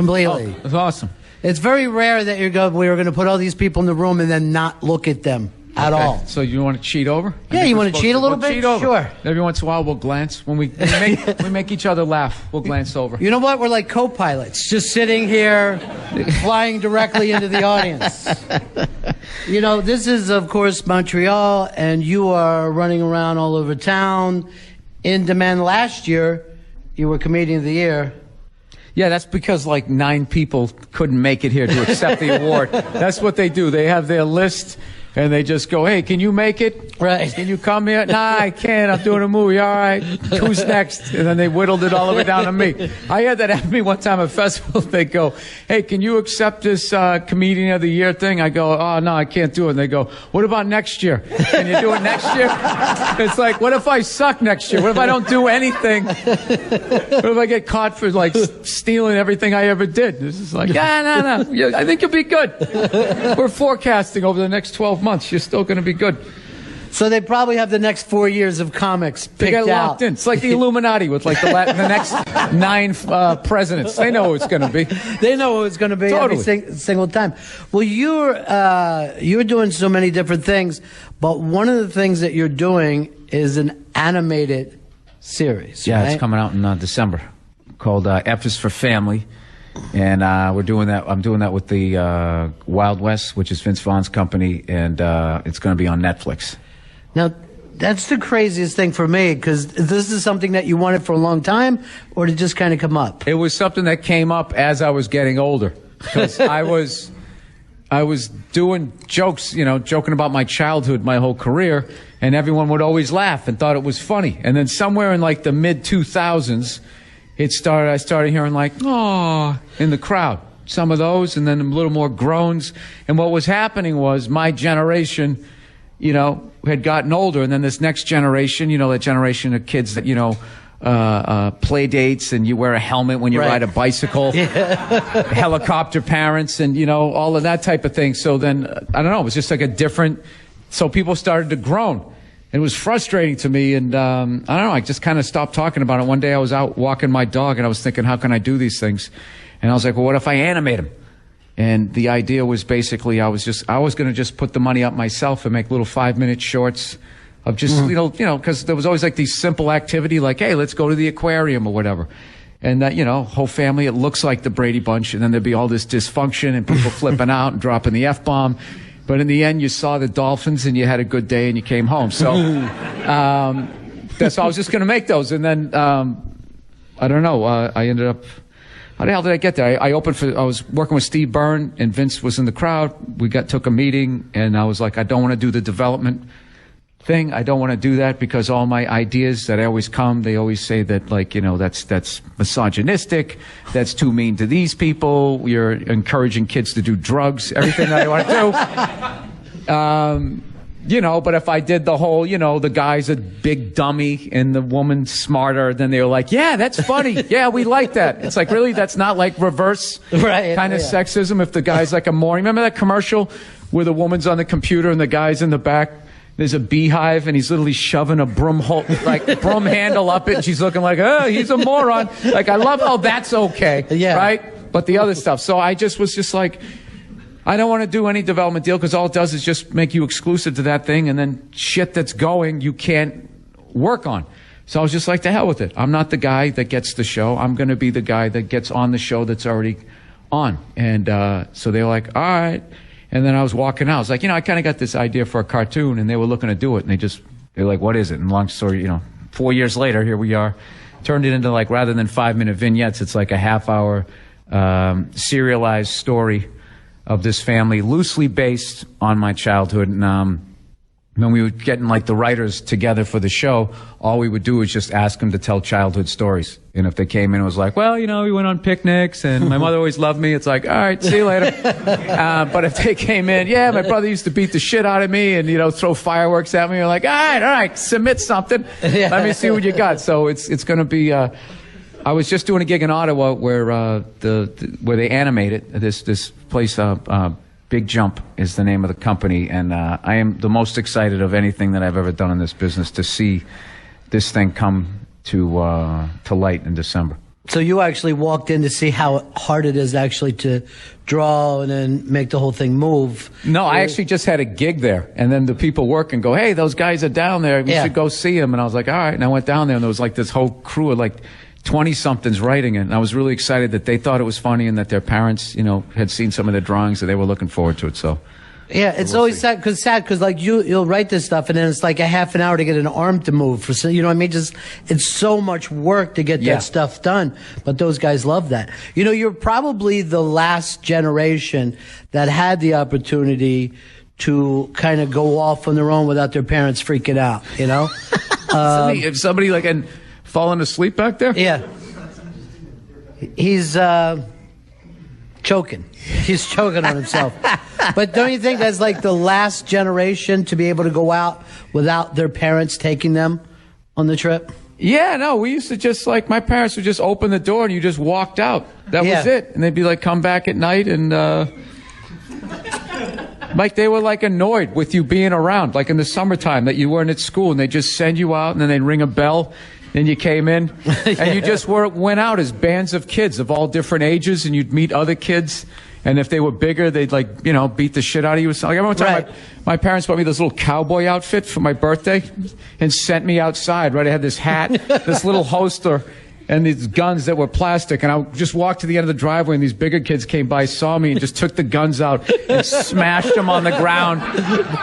completely. It's awesome. It's very rare that we were going to put all these people in the room and then not look at them at all. So you want to cheat over? Yeah, you want to cheat a little bit? Cheat over. Sure. Every once in a while we'll glance. When we make each other laugh, we'll glance over. You know what? We're like co-pilots, just sitting here, flying directly into the audience. You know, this is, of course, Montreal, and you are running around all over town. In demand last year, you were Comedian of the Year. Yeah, that's because like 9 people couldn't make it here to accept the award. That's what they do. They have their list, and they just go, hey, can you make it? Right. Can you come here? Nah, I can't. I'm doing a movie. All right. Who's next? And then they whittled it all the way down to me. I had that happen to me one time at a festival. They go, hey, can you accept this Comedian of the Year thing? I go, oh, no, I can't do it. And they go, what about next year? Can you do it next year? It's like, what if I suck next year? What if I don't do anything? What if I get caught for, like, stealing everything I ever did? This is like, no. I think you'll be good. We're forecasting over the next 12 months. You're still going to be good. So they probably have the next 4 years of comics picked out. They get locked in. It's like the Illuminati with like the next 9 presidents. They know who it's going to be. They know who it's going to be totally. Every single time. Well, you're doing so many different things, but one of the things that you're doing is an animated series. Yeah, right? It's coming out in December, called F is for Family. And we're doing that. I'm doing that with the Wild West, which is Vince Vaughn's company, and it's going to be on Netflix. Now, that's the craziest thing for me, because this is something that you wanted for a long time, or did it just kind of come up? It was something that came up as I was getting older, because I was doing jokes, joking about my childhood, my whole career, and everyone would always laugh and thought it was funny. And then somewhere in like the mid-2000s, I started hearing like, "Aw," in the crowd. Some of those, and then a little more groans. And what was happening was my generation, had gotten older, and then this next generation, that generation of kids that, play dates, and you wear a helmet when you ride a bicycle, helicopter parents, and, all of that type of thing. So then, I don't know, it was just like a different, so people started to groan. It was frustrating to me, and I don't know, I just kind of stopped talking about it. One day I was out walking my dog, and I was thinking, how can I do these things? And I was like, well, what if I animate them? And the idea was basically I was going to just put the money up myself and make little 5-minute shorts of just, because there was always like these simple activity like, hey, let's go to the aquarium or whatever. And that, whole family, it looks like the Brady Bunch, and then there'd be all this dysfunction and people flipping out and dropping the F-bomb. But in the end, you saw the dolphins and you had a good day and you came home. So that's I was just going to make those. And then, I don't know, I ended up, how the hell did I get there? I was working with Steve Burr, and Vince was in the crowd. We took a meeting, and I was like, I don't want to do the development thing. I don't want to do that because all my ideas that always come, they always say that, like, that's misogynistic. That's too mean to these people. You're encouraging kids to do drugs, everything that I want to do. But if I did the whole, the guy's a big dummy and the woman's smarter, then they were like, yeah, that's funny. Yeah, we like that. It's like, really? That's not like reverse kind of sexism if the guy's like a moron. Remember that commercial where the woman's on the computer and the guy's in the back? There's a beehive, and he's literally shoving a broom handle up it, and she's looking like, oh, he's a moron. Like, I love how that's okay, right? But the other stuff. So I was just like, I don't want to do any development deal because all it does is just make you exclusive to that thing, and then shit that's going you can't work on. So I was just like, to hell with it. I'm not the guy that gets the show. I'm going to be the guy that gets on the show that's already on. And so they were like, all right. And then I was walking out. I was like, I kind of got this idea for a cartoon, and they were looking to do it, and they're like, what is it? And long story, 4 years later, here we are. Turned it into, like, rather than 5-minute vignettes, it's like a half-hour serialized story of this family, loosely based on my childhood. And when we were getting, like, the writers together for the show, all we would do was just ask them to tell childhood stories. And if they came in and was like, well, we went on picnics, and my mother always loved me, it's like, all right, see you later. But if they came in, yeah, my brother used to beat the shit out of me and, throw fireworks at me, you're like, all right, submit something. Let me see what you got. So it's going to be, I was just doing a gig in Ottawa where where they animate it. This place, Big Jump is the name of the company, and I am the most excited of anything that I've ever done in this business to see this thing come to light in December. So you actually walked in to see how hard it is actually to draw and then make the whole thing move. No, I actually just had a gig there. And then the people working go, hey, those guys are down there. We should go see them. And I was like, all right. And I went down there, and there was like this whole crew of like 20-somethings writing it. And I was really excited that they thought it was funny and that their parents, you know, had seen some of the drawings and they were looking forward to it. So... Yeah, it's always sad because like you'll write this stuff and then it's like a half an hour to get an arm to move for, you know what I mean? Just, it's so much work to get that stuff done. But those guys love that. You know, you're probably the last generation that had the opportunity to kind of go off on their own without their parents freaking out, you know? If somebody like and falling asleep back there? Yeah. He's choking. He's choking on himself. But don't you think that's like the last generation to be able to go out without their parents taking them on the trip? Yeah, no, we used to just like, my parents would just open the door and you just walked out. That was it. And they'd be like, come back at night and, like they were like annoyed with you being around, like in the summertime that you weren't at school and they just send you out and then they'd ring a bell. Then you came in and you just went out as bands of kids of all different ages and you'd meet other kids. And if they were bigger, they'd like, you know, beat the shit out of you. Like I remember one time my parents bought me this little cowboy outfit for my birthday and sent me outside, right? I had this hat, this little holster, and these guns that were plastic. And I just walked to the end of the driveway and these bigger kids came by, saw me and just took the guns out and smashed them on the ground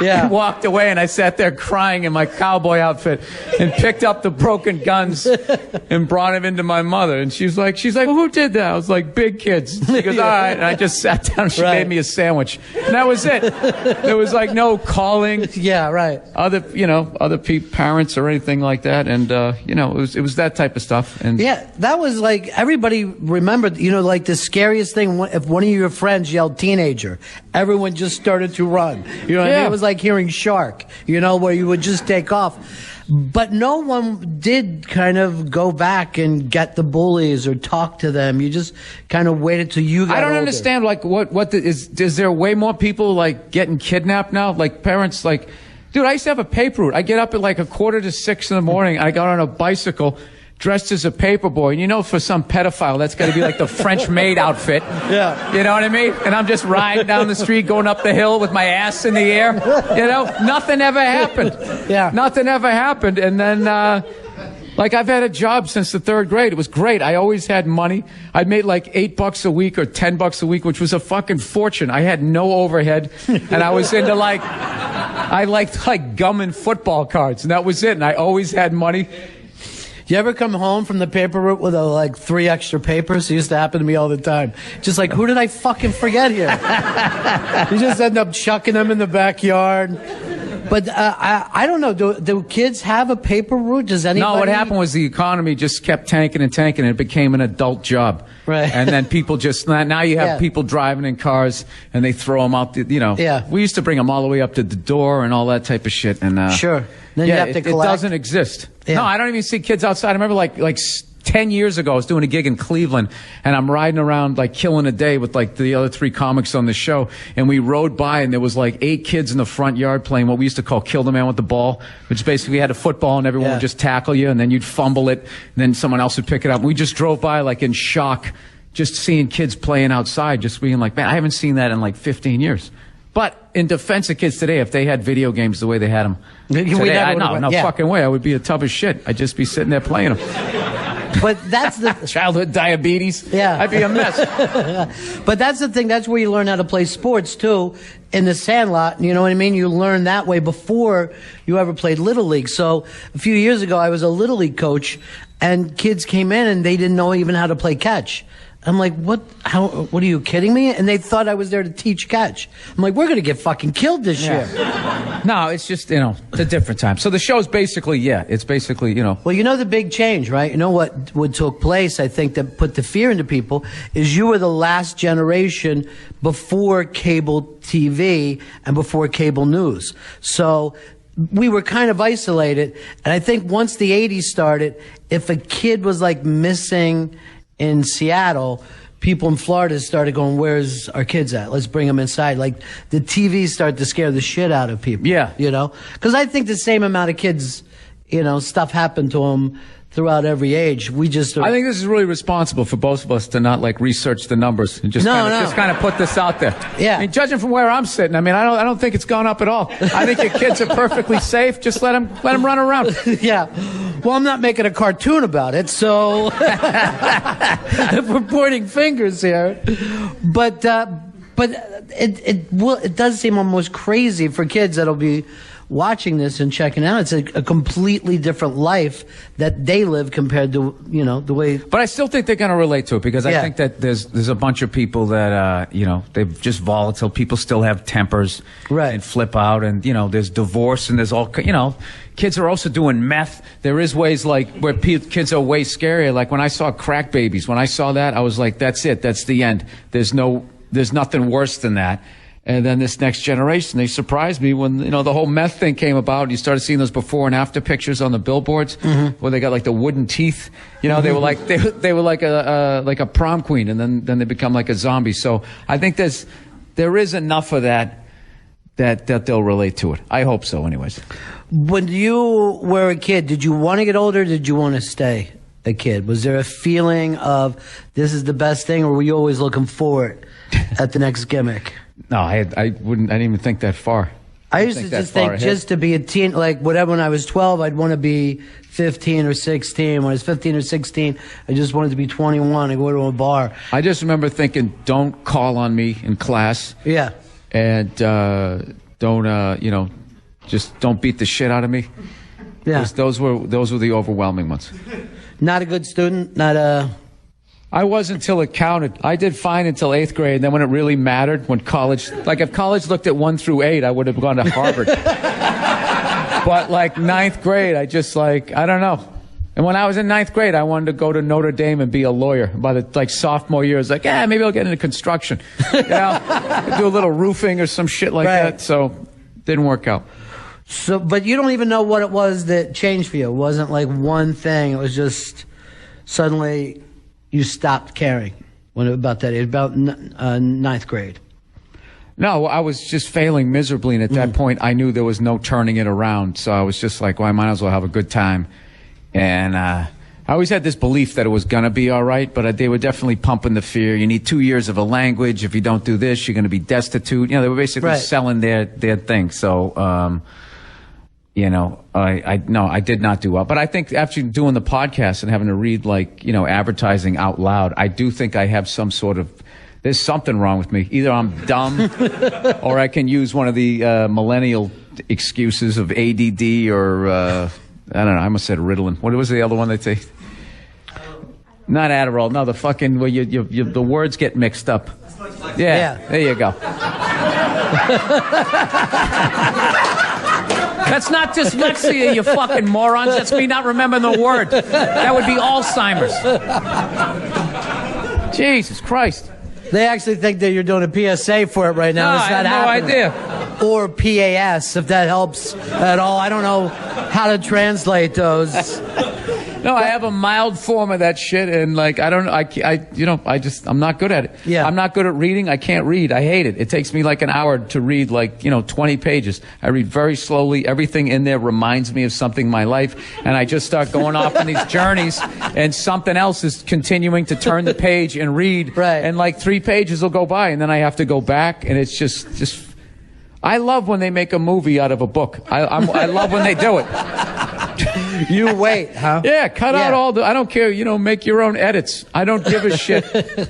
and walked away. And I sat there crying in my cowboy outfit and picked up the broken guns and brought them into my mother. And she's like, well, who did that? I was like, big kids. She goes, all right. And I just sat down and she made me a sandwich. And that was it. There was like no calling. Other parents or anything like that. And, you know, it was that type of stuff. And that was like, everybody remembered, you know, like the scariest thing, if one of your friends yelled teenager, everyone just started to run. You know what I mean? It was like hearing shark, you know, where you would just take off. But no one did kind of go back and get the bullies or talk to them. You just kind of waited till you got I don't older. understand, like, is there way more people, like, getting kidnapped now? Like, parents, like, dude, I used to have a paper route. I get up at, like, 5:45 in the morning. I got on a bicycle, dressed as a paper boy. And you know, for some pedophile, that's got to be like the French maid outfit. Yeah. You know what I mean? And I'm just riding down the street, going up the hill with my ass in the air. You know, nothing ever happened. Nothing ever happened. And then, like, I've had a job since the 3rd grade. It was great. I always had money. I made like $8 a week or $10 a week, which was a fucking fortune. I had no overhead. And I was into like, I liked like gumming football cards. And that was it. And I always had money. You ever come home from the paper route with like 3 extra papers? It used to happen to me all the time. Just like, who did I fucking forget here? You just end up chucking them in the backyard. But I don't know. Do kids have a paper route? Does anybody? No, what happened was the economy just kept tanking and tanking, and it became an adult job. Right. And then people just, now you have people driving in cars, and they throw them out, you know. Yeah. We used to bring them all the way up to the door and all that type of shit. And sure. Then you have to collect. It doesn't exist. Yeah. No, I don't even see kids outside. I remember like 10 years ago, I was doing a gig in Cleveland, and I'm riding around like killing a day with like the other 3 comics on the show, and we rode by, and there was like 8 kids in the front yard playing what we used to call kill the man with the ball, which basically had a football and everyone would just tackle you, and then you'd fumble it, and then someone else would pick it up. And we just drove by like in shock, just seeing kids playing outside, just being like, man, I haven't seen that in like 15 years. But in defense of kids today, if they had video games the way they had them today, no fucking way. I would be a tub of shit. I'd just be sitting there playing them. But that's the childhood diabetes. Yeah, I'd be a mess. But that's the thing. That's where you learn how to play sports too, in the sandlot. You know what I mean? You learn that way before you ever played Little League. So a few years ago, I was a Little League coach, and kids came in and they didn't know even how to play catch. I'm like, what are you kidding me? And they thought I was there to teach catch. I'm like, we're going to get fucking killed this year. No, it's just, you know, it's a different time. So the show's basically, it's basically, you know. Well, you know the big change, right? You know what took place, I think, that put the fear into people is you were the last generation before cable TV and before cable news. So we were kind of isolated. And I think once the 80s started, if a kid was like missing in Seattle, people in Florida started going, where's our kids at? Let's bring them inside. Like, the TV started to scare the shit out of people. Yeah. You know? Because I think the same amount of kids, you know, stuff happened to them throughout every age. We just I think this is really responsible for both of us to not like research the numbers and just kind of put this out there. Yeah. I mean, judging from where I'm sitting, I mean, I don't think it's gone up at all. I think your kids are perfectly safe. Just let them run around. Yeah. Well, I'm not making a cartoon about it, so if we're pointing fingers here, but it does seem almost crazy for kids that'll be watching this and checking out. It's a completely different life that they live compared to, the way. But I still think they're going to relate to it because I think that there's a bunch of people that, they're just volatile. People still have tempers and flip out. And, there's divorce and there's all, kids are also doing meth. There is ways like where kids are way scarier. Like when I saw crack babies, when I saw that, I was like, that's it. That's the end. There's nothing worse than that. And then this next generation, they surprised me when, the whole meth thing came about and you started seeing those before and after pictures on the billboards where they got like the wooden teeth. They were like, they were like a prom queen and then they become like a zombie. So I think there is enough of that they'll relate to it. I hope so anyways. When you were a kid, did you want to get older or did you want to stay a kid? Was there a feeling of this is the best thing or were you always looking forward at the next gimmick? No, I didn't even think that far. I used to just think just to be a teen, like whatever, when I was 12, I'd want to be 15 or 16. When I was 15 or 16, I just wanted to be 21 and go to a bar. I just remember thinking, don't call on me in class. Yeah. And just don't beat the shit out of me. Yeah. Those were the overwhelming ones. Not a good student, I was until it counted. I did fine until 8th grade, and then when it really mattered, when college, like if college looked at 1 through 8, I would have gone to Harvard. But like 9th grade, I just I don't know. And when I was in 9th grade, I wanted to go to Notre Dame and be a lawyer. By the sophomore year, I was like, maybe I'll get into construction. Do a little roofing or some shit like that. So didn't work out. So, but you don't even know what it was that changed for you. It wasn't like one thing. It was just suddenly you stopped caring about that age, about 9th grade. No, I was just failing miserably, and at that point, I knew there was no turning it around. So I was just like, well, I might as well have a good time. And I always had this belief that it was going to be all right, but they were definitely pumping the fear. You need 2 years of a language. If you don't do this, you're going to be destitute. They were basically selling their thing. So, I did not do well. But I think after doing the podcast and having to read advertising out loud, I do think I have some sort of, there's something wrong with me. Either I'm dumb or I can use one of the millennial excuses of ADD or, I don't know, I almost said Ritalin. What was the other one they take? Not Adderall. No, the fucking, where the words get mixed up. Yeah. There you go. That's not dyslexia, you fucking morons. That's me not remembering the word. That would be Alzheimer's. Jesus Christ. They actually think that you're doing a PSA for it right now. No, it's I not have no idea. Or PAS, if that helps at all. I don't know how to translate those. No, I have a mild form of that shit, and I'm not good at it. Yeah. I'm not good at reading. I can't read. I hate it. It takes me like an hour to read 20 pages. I read very slowly. Everything in there reminds me of something in my life, and I just start going off on these journeys, and something else is continuing to turn the page and read, and like 3 pages will go by, and then I have to go back, and it's just. I love when they make a movie out of a book. I love when they do it. You wait, huh? Yeah, cut out all I don't care, make your own edits. I don't give a shit.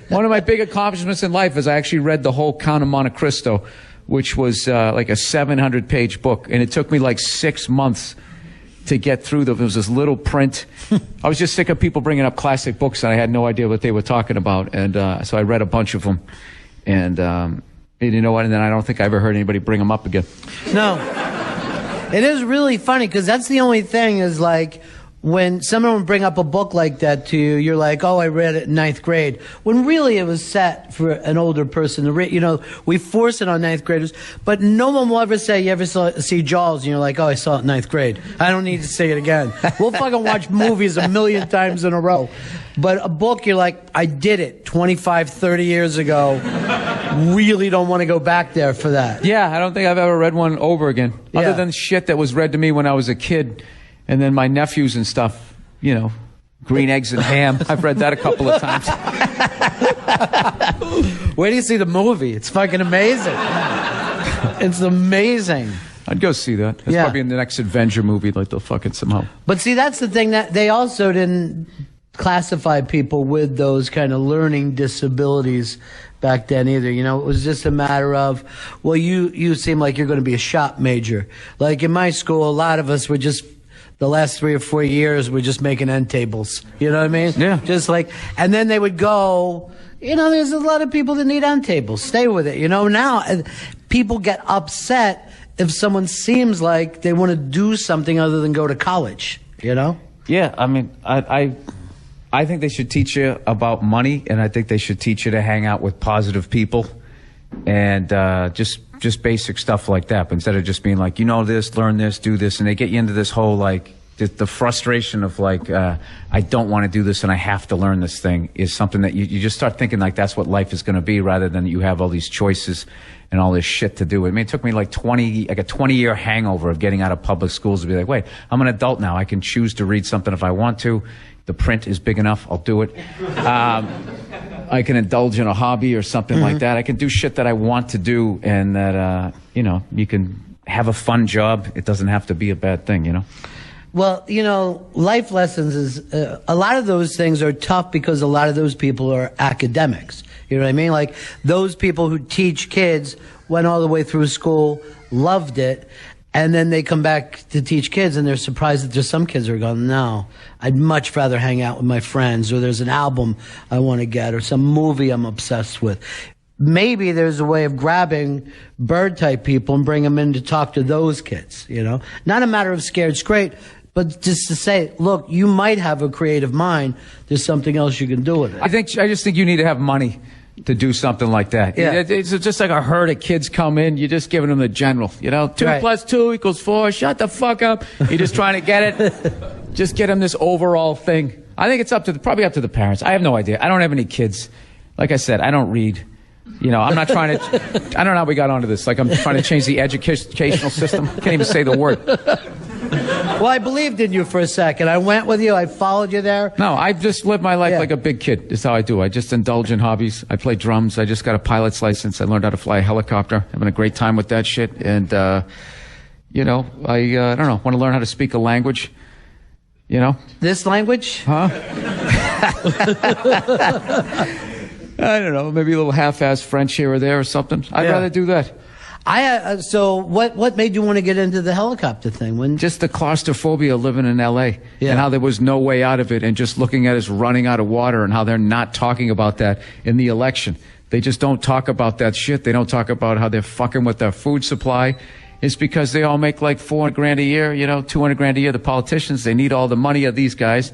One of my big accomplishments in life is I actually read the whole Count of Monte Cristo, which was like a 700-page book, and it took me like 6 months to get through there was this little print. I was just sick of people bringing up classic books, and I had no idea what they were talking about, and so I read a bunch of them, and you know what, and then I don't think I ever heard anybody bring them up again. No. It is really funny because that's the only thing is like when someone would bring up a book like that to you, you're like, oh, I read it in 9th grade. When really it was set for an older person to read. We force it on 9th graders, but no one will ever say, you ever see Jaws? And you're like, oh, I saw it in 9th grade. I don't need to say it again. We'll fucking watch movies a million times in a row. But a book, you're like, I did it 25, 30 years ago. Really don't want to go back there for that. Yeah, I don't think I've ever read one over again. Other than shit that was read to me when I was a kid. And then my nephews and stuff, Green Eggs and Ham. I've read that a couple of times. Where do you see the movie? It's fucking amazing. It's amazing. I'd go see that. It's probably in the next Avenger movie, like they'll fuck it somehow. But see, that's the thing, that they also didn't classify people with those kind of learning disabilities back then either. You know, it was just a matter of, well, you seem like you're going to be a shop major. Like in my school, a lot of us were just, the last 3 or 4 years, we're just making end tables. You know what I mean? Yeah. Just like, and then they would go, you know, there's a lot of people that need end tables. Stay with it. You know, now people get upset if someone seems like they want to do something other than go to college, you know? Yeah, I mean, I think they should teach you about money, and I think they should teach you to hang out with positive people, and just basic stuff like that. But instead of just being like, you know this, learn this, do this, and they get you into this whole like the frustration of like, I don't want to do this and I have to learn this thing is something that you just start thinking like that's what life is going to be, rather than you have all these choices and all this shit to do. I mean, it took me like a 20-year hangover of getting out of public schools to be like, wait, I'm an adult now. I can choose to read something if I want to. The print is big enough. I'll do it. I can indulge in a hobby or something like that. I can do shit that I want to do, and that, you know, you can have a fun job. It doesn't have to be a bad thing, you know? Well, you know, life lessons is, a lot of those things are tough because a lot of those people are academics. You know what I mean? Like those people who teach kids went all the way through school, loved it, and then they come back to teach kids and they're surprised that there's some kids who are going, no, I'd much rather hang out with my friends, or there's an album I want to get, or some movie I'm obsessed with. Maybe there's a way of grabbing Burr-type people and bring them in to talk to those kids, you know? Not a matter of scared straight, but just to say, look, you might have a creative mind. There's something else you can do with it. I just think you need to have money to do something like that. Yeah. It's just like a herd of kids come in. You're just giving them the general, you know, 2 + 2 = 4. Shut the fuck up. You're just trying to get it. Just get them this overall thing. I think it's probably up to the parents. I have no idea. I don't have any kids. Like I said, I don't read. You know, I'm not trying to, I don't know how we got onto this. Like I'm trying to change the educational system. Can't even say the word. Well, I believed in you for a second. I went with you. I followed you there. No, I just live my life like a big kid. That's how I do. I just indulge in hobbies. I play drums. I just got a pilot's license. I learned how to fly a helicopter. Having a great time with that shit. And, you know, I don't know, want to learn how to speak a language. You know? This language? Huh? I don't know, maybe a little half-assed French here or there or something. I'd rather do that. So what made you want to get into the helicopter thing? Just the claustrophobia of living in L.A. and how there was no way out of it, and just looking at us running out of water, and how they're not talking about that in the election. They just don't talk about that shit. They don't talk about how they're fucking with their food supply. It's because they all make like $400,000 a year, you know, $200,000 a year. The politicians, they need all the money of these guys.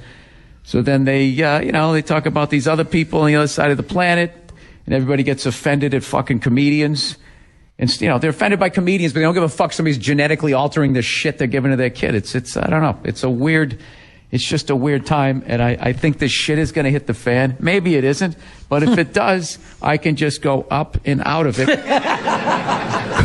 So then they, you know, they talk about these other people on the other side of the planet, and everybody gets offended at fucking comedians. And, you know, they're offended by comedians, but they don't give a fuck somebody's genetically altering the shit they're giving to their kid. It's I don't know. It's just a weird time, and I think this shit is going to hit the fan. Maybe it isn't, but if it does, I can just go up and out of it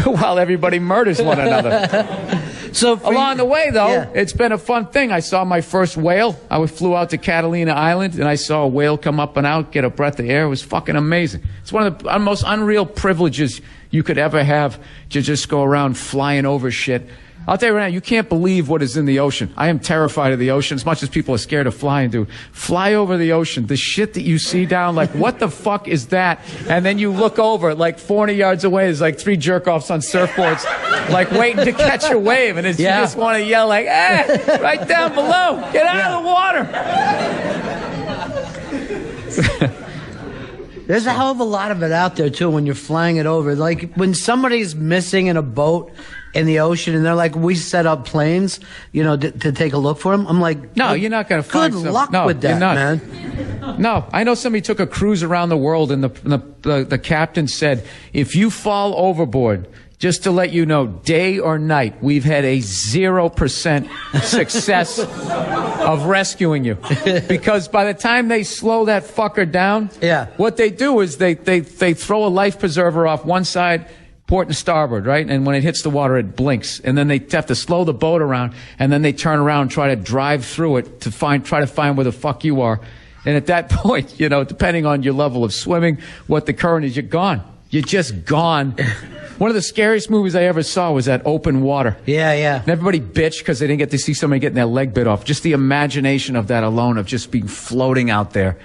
while everybody murders one another. So along the way, though, it's been a fun thing. I saw my first whale. I flew out to Catalina Island, and I saw a whale come up and out, get a breath of air. It was fucking amazing. It's one of the most unreal privileges you could ever have, to just go around flying over shit. I'll tell you right now, you can't believe what is in the ocean. I am terrified of the ocean as much as people are scared of flying, dude. Fly over the ocean. The shit that you see down, like, what the fuck is that? And then you look over, like 400 yards away, there's like 3 jerk-offs on surfboards, like waiting to catch a wave. And you just want to yell like, right down below. Get out of the water. There's a hell of a lot of it out there, too, when you're flying it over. Like, when somebody's missing in a boat in the ocean, and they're like, we set up planes, you know, to take a look for them. I'm like, no, you're not going to find good luck with that, man. No, I know somebody took a cruise around the world, and the captain said, if you fall overboard, just to let you know, day or night, we've had a 0% success of rescuing you. Because by the time they slow that fucker down, what they do is they throw a life preserver off one side, port and starboard, right? And when it hits the water, it blinks. And then they have to slow the boat around, and then they turn around and try to drive through it to try to find where the fuck you are. And at that point, you know, depending on your level of swimming, what the current is, you're gone. You're just gone. One of the scariest movies I ever saw was that Open Water. Yeah, yeah. And everybody bitched because they didn't get to see somebody getting their leg bit off. Just the imagination of that alone, of just being floating out there,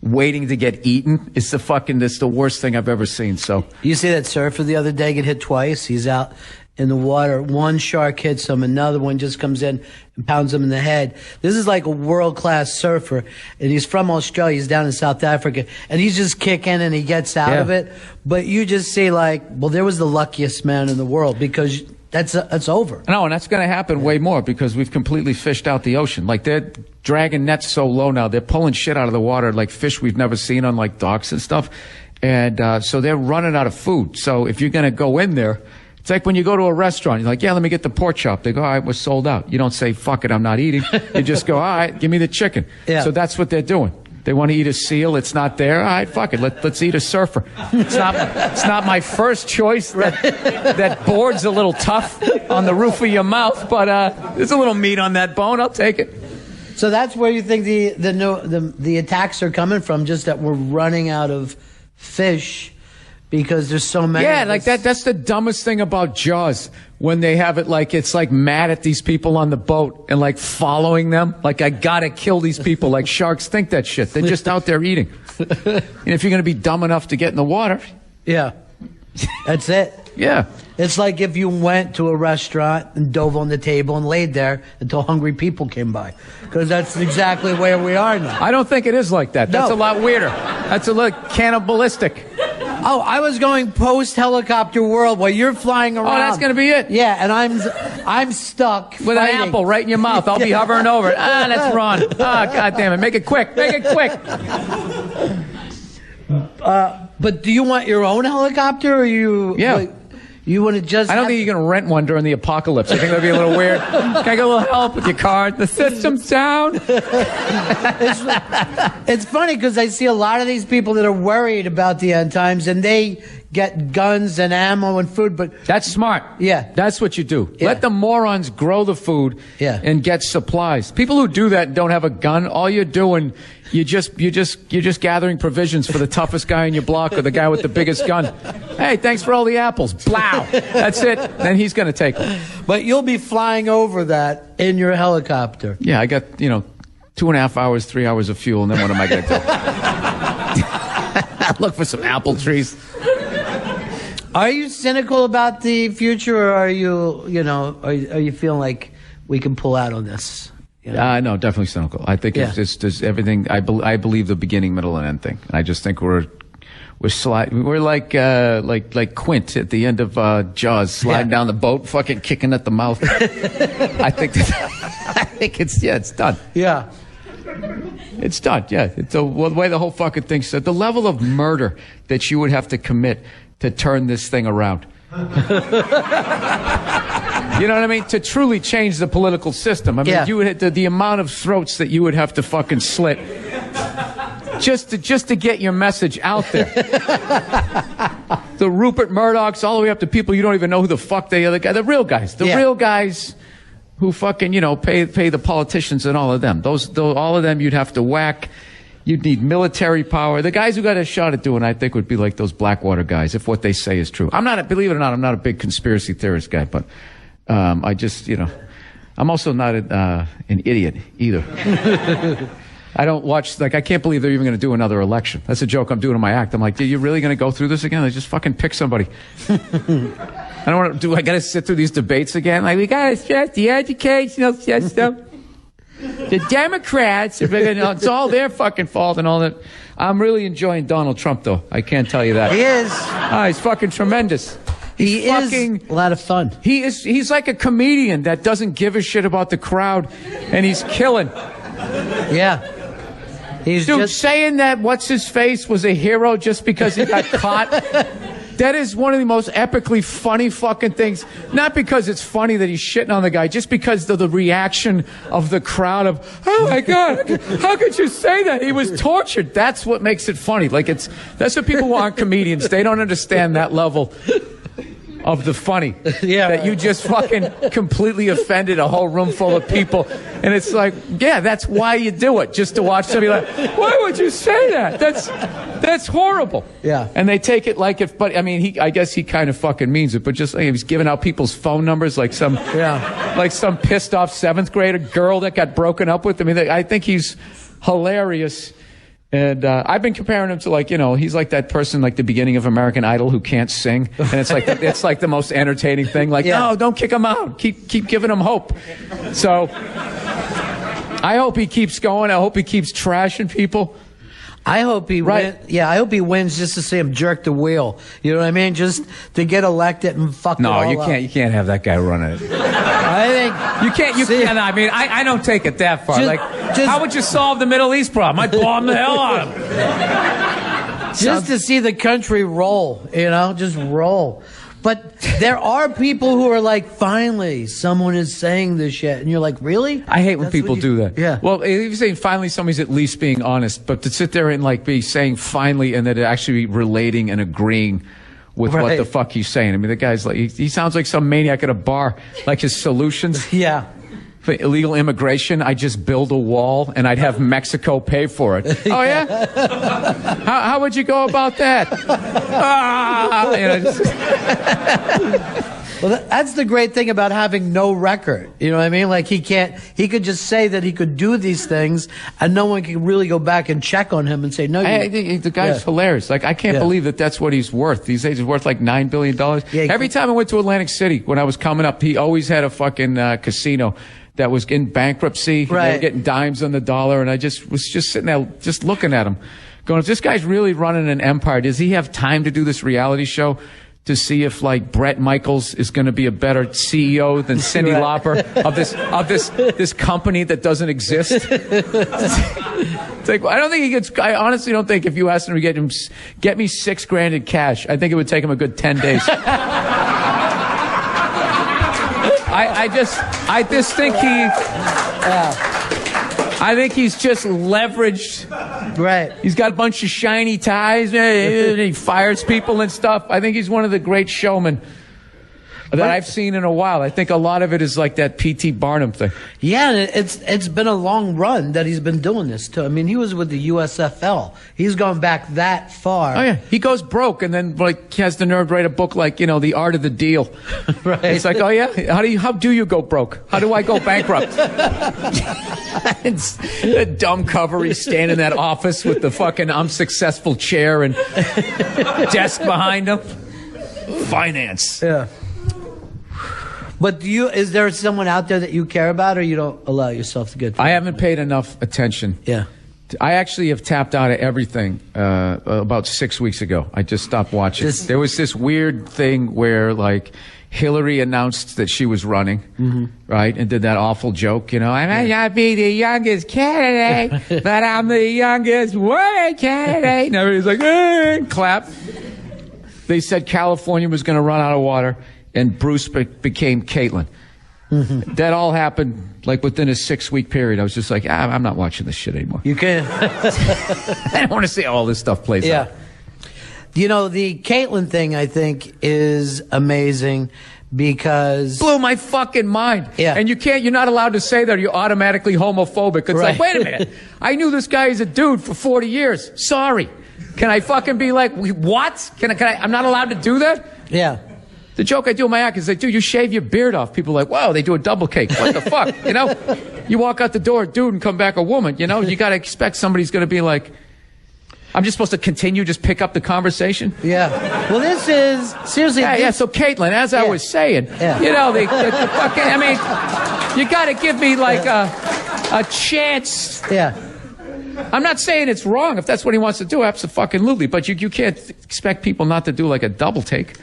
waiting to get eaten, it's the worst thing I've ever seen. So You see that surfer the other day get hit twice? He's out in the water. One shark hits him, another one just comes in and pounds him in the head. This is like a world-class surfer, and he's from Australia. He's down in South Africa, and he's just kicking, and he gets out of it. But you just see, like, well, there was the luckiest man in the world, because that's over. No, and that's going to happen way more, because we've completely fished out the ocean. Like, they're dragging nets so low now, they're pulling shit out of the water, like fish we've never seen on, like, docks and stuff. And so they're running out of food. So if you're going to go in there, it's like when you go to a restaurant, you're like, yeah, let me get the pork chop. They go, all right, we're sold out. You don't say, fuck it, I'm not eating. You just go, all right, give me the chicken. Yeah. So that's what they're doing. They want to eat a seal. It's not there. All right, fuck it. Let's eat a surfer. It's not my first choice. That board's a little tough on the roof of your mouth, but there's a little meat on that bone. I'll take it. So that's where you think the attacks are coming from, just that we're running out of fish because there's so many. Yeah, like that's the dumbest thing about Jaws, when they have it like it's like mad at these people on the boat and like following them. Like, I gotta kill these people. Like, sharks think that shit. They're just out there eating. And if you're gonna be dumb enough to get in the water. Yeah. That's it. Yeah. It's like if you went to a restaurant and dove on the table and laid there until hungry people came by. Because that's exactly where we are now. I don't think it is like that. That's a lot weirder. That's a little cannibalistic. Oh, I was going post-helicopter world while you're flying around. Oh, that's going to be it? Yeah, and I'm stuck with fighting. an apple right in your mouth. I'll be hovering over it. Ah, that's wrong. Ah, God damn it. Make it quick. Make it quick. But do you want your own helicopter, or you... Yeah. Like, you want to just... I don't think you're going to rent one during the apocalypse. I think that'd be a little weird. Can I get a little help with your car? The system's down. It's funny because I see a lot of these people that are worried about the end times, and they get guns and ammo and food, but... That's smart. Yeah. That's what you do. Yeah. Let the morons grow the food and get supplies. People who do that and don't have a gun, all you're doing... You're just gathering provisions for the toughest guy in your block or the guy with the biggest gun. Hey, thanks for all the apples. Blow. That's it. Then he's going to take them. But you'll be flying over that in your helicopter. Yeah, I got, 2.5 hours, 3 hours of fuel, and then what am I going to do? Look for some apple trees. Are you cynical about the future, or are you, are you feeling like we can pull out on this? No, definitely cynical. I think it's just there's everything. I believe the beginning, middle, and end thing. And I just think we're like Quint at the end of Jaws, sliding down the boat, fucking kicking at the mouth. I think it's done. Yeah. It's done. Yeah. It's the way the whole fucking thing's set. The level of murder that you would have to commit to turn this thing around. You know what I mean? To truly change the political system. I mean, you would the amount of throats that you would have to fucking slit just to get your message out there. The Rupert Murdochs, all the way up to people you don't even know who the fuck they are. The real guys. The real guys who fucking, pay the politicians and all of them. All of them you'd have to whack. You'd need military power. The guys who got a shot at doing, I think, would be like those Blackwater guys, if what they say is true. Believe it or not, I'm not a big conspiracy theorist guy, but I just, I'm also not an idiot either. I don't watch, I can't believe they're even going to do another election. That's a joke I'm doing in my act. I'm like, are you really going to go through this again? They just fucking pick somebody. I don't want to I got to sit through these debates again? Like, we got to stress the educational system. The Democrats, it's all their fucking fault and all that. I'm really enjoying Donald Trump, though. I can't tell you that. He is. He's fucking tremendous. He is a lot of fun. He's like a comedian that doesn't give a shit about the crowd, and he's killing. Yeah. He's Dude, just saying that what's-his-face was a hero just because he got caught, that is one of the most epically funny fucking things. Not because it's funny that he's shitting on the guy, just because of the reaction of the crowd of, oh my God, how could you say that? He was tortured. That's what makes it funny. That's what people who aren't comedians. They don't understand that level. of the funny. Yeah, that you just fucking completely offended a whole room full of people. And it's like, yeah, that's why you do it. Just to watch somebody like, why would you say that? That's horrible. Yeah. And they take it like if, but I mean, I guess he kind of fucking means it, but just like he's giving out people's phone numbers like some pissed off 7th grader girl that got broken up with. I mean, I think he's hilarious. And I've been comparing him to, like, you know, he's like that person like the beginning of American Idol who can't sing, and it's like the most entertaining thing. Like, no, don't kick him out. Keep giving him hope. So I hope he keeps going. I hope he keeps trashing people. I hope he I hope he wins just to see him jerk the wheel. You know what I mean? Just to get elected and fuck it all up. You can't have that guy running it. I think you can't. I mean, I don't take it that far. How would you solve the Middle East problem? I'd bomb the hell out of him. Just to see the country roll, you know, just roll. But there are people who are like, finally, someone is saying this shit. And you're like, really? I hate when people do that. Yeah. Well, you're saying finally somebody's at least being honest. But to sit there and like be saying finally and then actually relating and agreeing with what the fuck he's saying. I mean, the guy's like, he sounds like some maniac at a bar. Like his solutions. Yeah. For illegal immigration, I just build a wall and I'd have Mexico pay for it. Oh yeah? How would you go about that? Well, that's the great thing about having no record. You know what I mean? Like he could just say that he could do these things and no one can really go back and check on him and say, no, the guy's hilarious. Like, I can't believe that's what he's worth. These days he's worth like $9 billion. Yeah, every time I went to Atlantic City when I was coming up, he always had a fucking casino that was in bankruptcy. Right. They were getting dimes on the dollar, and I was just sitting there just looking at him, going, if this guy's really running an empire, does he have time to do this reality show to see if, like, Brett Michaels is going to be a better CEO than Cyndi Lauper of this company that doesn't exist? It's like, I don't think he gets. I honestly don't think if you asked him to get me $6,000 in cash, I think it would take him a good 10 days. I just think I think he's just leveraged. Right. He's got a bunch of shiny ties. And he fires people and stuff. I think he's one of the great showmen that I've seen in a while. I think a lot of it is like that P.T. Barnum thing. Yeah, and it's been a long run that he's been doing this too. I mean, he was with the USFL. He's gone back that far. Oh yeah, he goes broke and then like has the nerve to write a book like, you know, The Art of the Deal. Right. It's like, oh yeah, how do you go broke? How do I go bankrupt? It's a dumb cover. He's standing in that office with the fucking I'm successful chair and desk behind him. Finance. Yeah. But is there someone out there that you care about, or you don't allow yourself to get to? I haven't paid enough attention. Yeah. I actually have tapped out of everything about 6 weeks ago. I just stopped watching. There was this weird thing where, like, Hillary announced that she was running, right, and did that awful joke, you know, I may not be the youngest candidate, but I'm the youngest woman candidate. And everybody's like, clap. They said California was going to run out of water. And Bruce became Caitlyn. That all happened like within a 6-week period. I was just like, I'm not watching this shit anymore. You can't. I don't want to see how all this stuff plays out. You know, the Caitlyn thing, I think, is amazing because blew my fucking mind. Yeah. And you're not allowed to say that, or you're automatically homophobic. It's like, wait a minute. I knew this guy as a dude for 40 years. Sorry. Can I fucking be like, what? Can I? I'm not allowed to do that? Yeah. The joke I do in my act is like, dude, you shave your beard off. People are like, wow, they do a double cake. What the fuck? You know? You walk out the door, dude, and come back a woman. You know? You got to expect somebody's going to be like, I'm just supposed to continue, just pick up the conversation? Yeah. Well, this is, seriously. Yeah, so Caitlyn, as I was saying, you know, the fucking, I mean, you got to give me like a chance. Yeah. I'm not saying it's wrong if that's what he wants to do, absolutely. But you can't expect people not to do like a double take.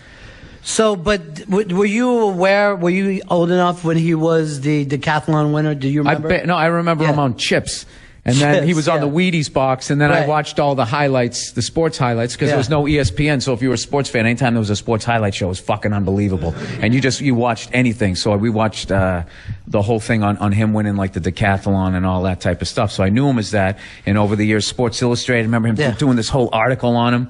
So, but were you aware, were you old enough when he was the decathlon winner? Do you remember? No, I remember him on Chips. And then he was on the Wheaties box, and then I watched all the highlights, the sports highlights, because there was no ESPN. So if you were a sports fan, anytime there was a sports highlight show, it was fucking unbelievable. And you watched anything. So we watched the whole thing on him winning like the decathlon and all that type of stuff. So I knew him as that. And over the years, Sports Illustrated, I remember him doing this whole article on him.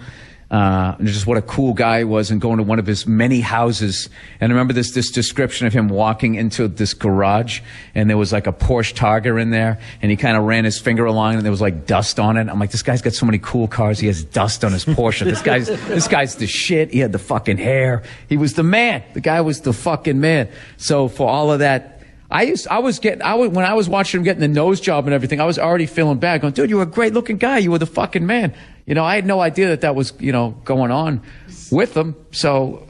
Just what a cool guy he was, and going to one of his many houses. And I remember this description of him walking into this garage, and there was like a Porsche Targa in there, and he kind of ran his finger along, and there was like dust on it. I'm like, this guy's got so many cool cars. He has dust on his Porsche. This guy's the shit. He had the fucking hair. He was the man. The guy was the fucking man. So for all of that, when I was watching him getting the nose job and everything, I was already feeling bad, going, dude, you were a great looking guy. You were the fucking man. You know, I had no idea that was, going on with him. So,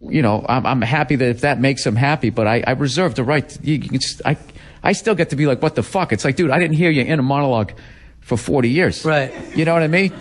I'm happy that if that makes him happy, but I reserve the right. I still get to be like, what the fuck? It's like, dude, I didn't hear you in a monologue for 40 years. Right. You know what I mean?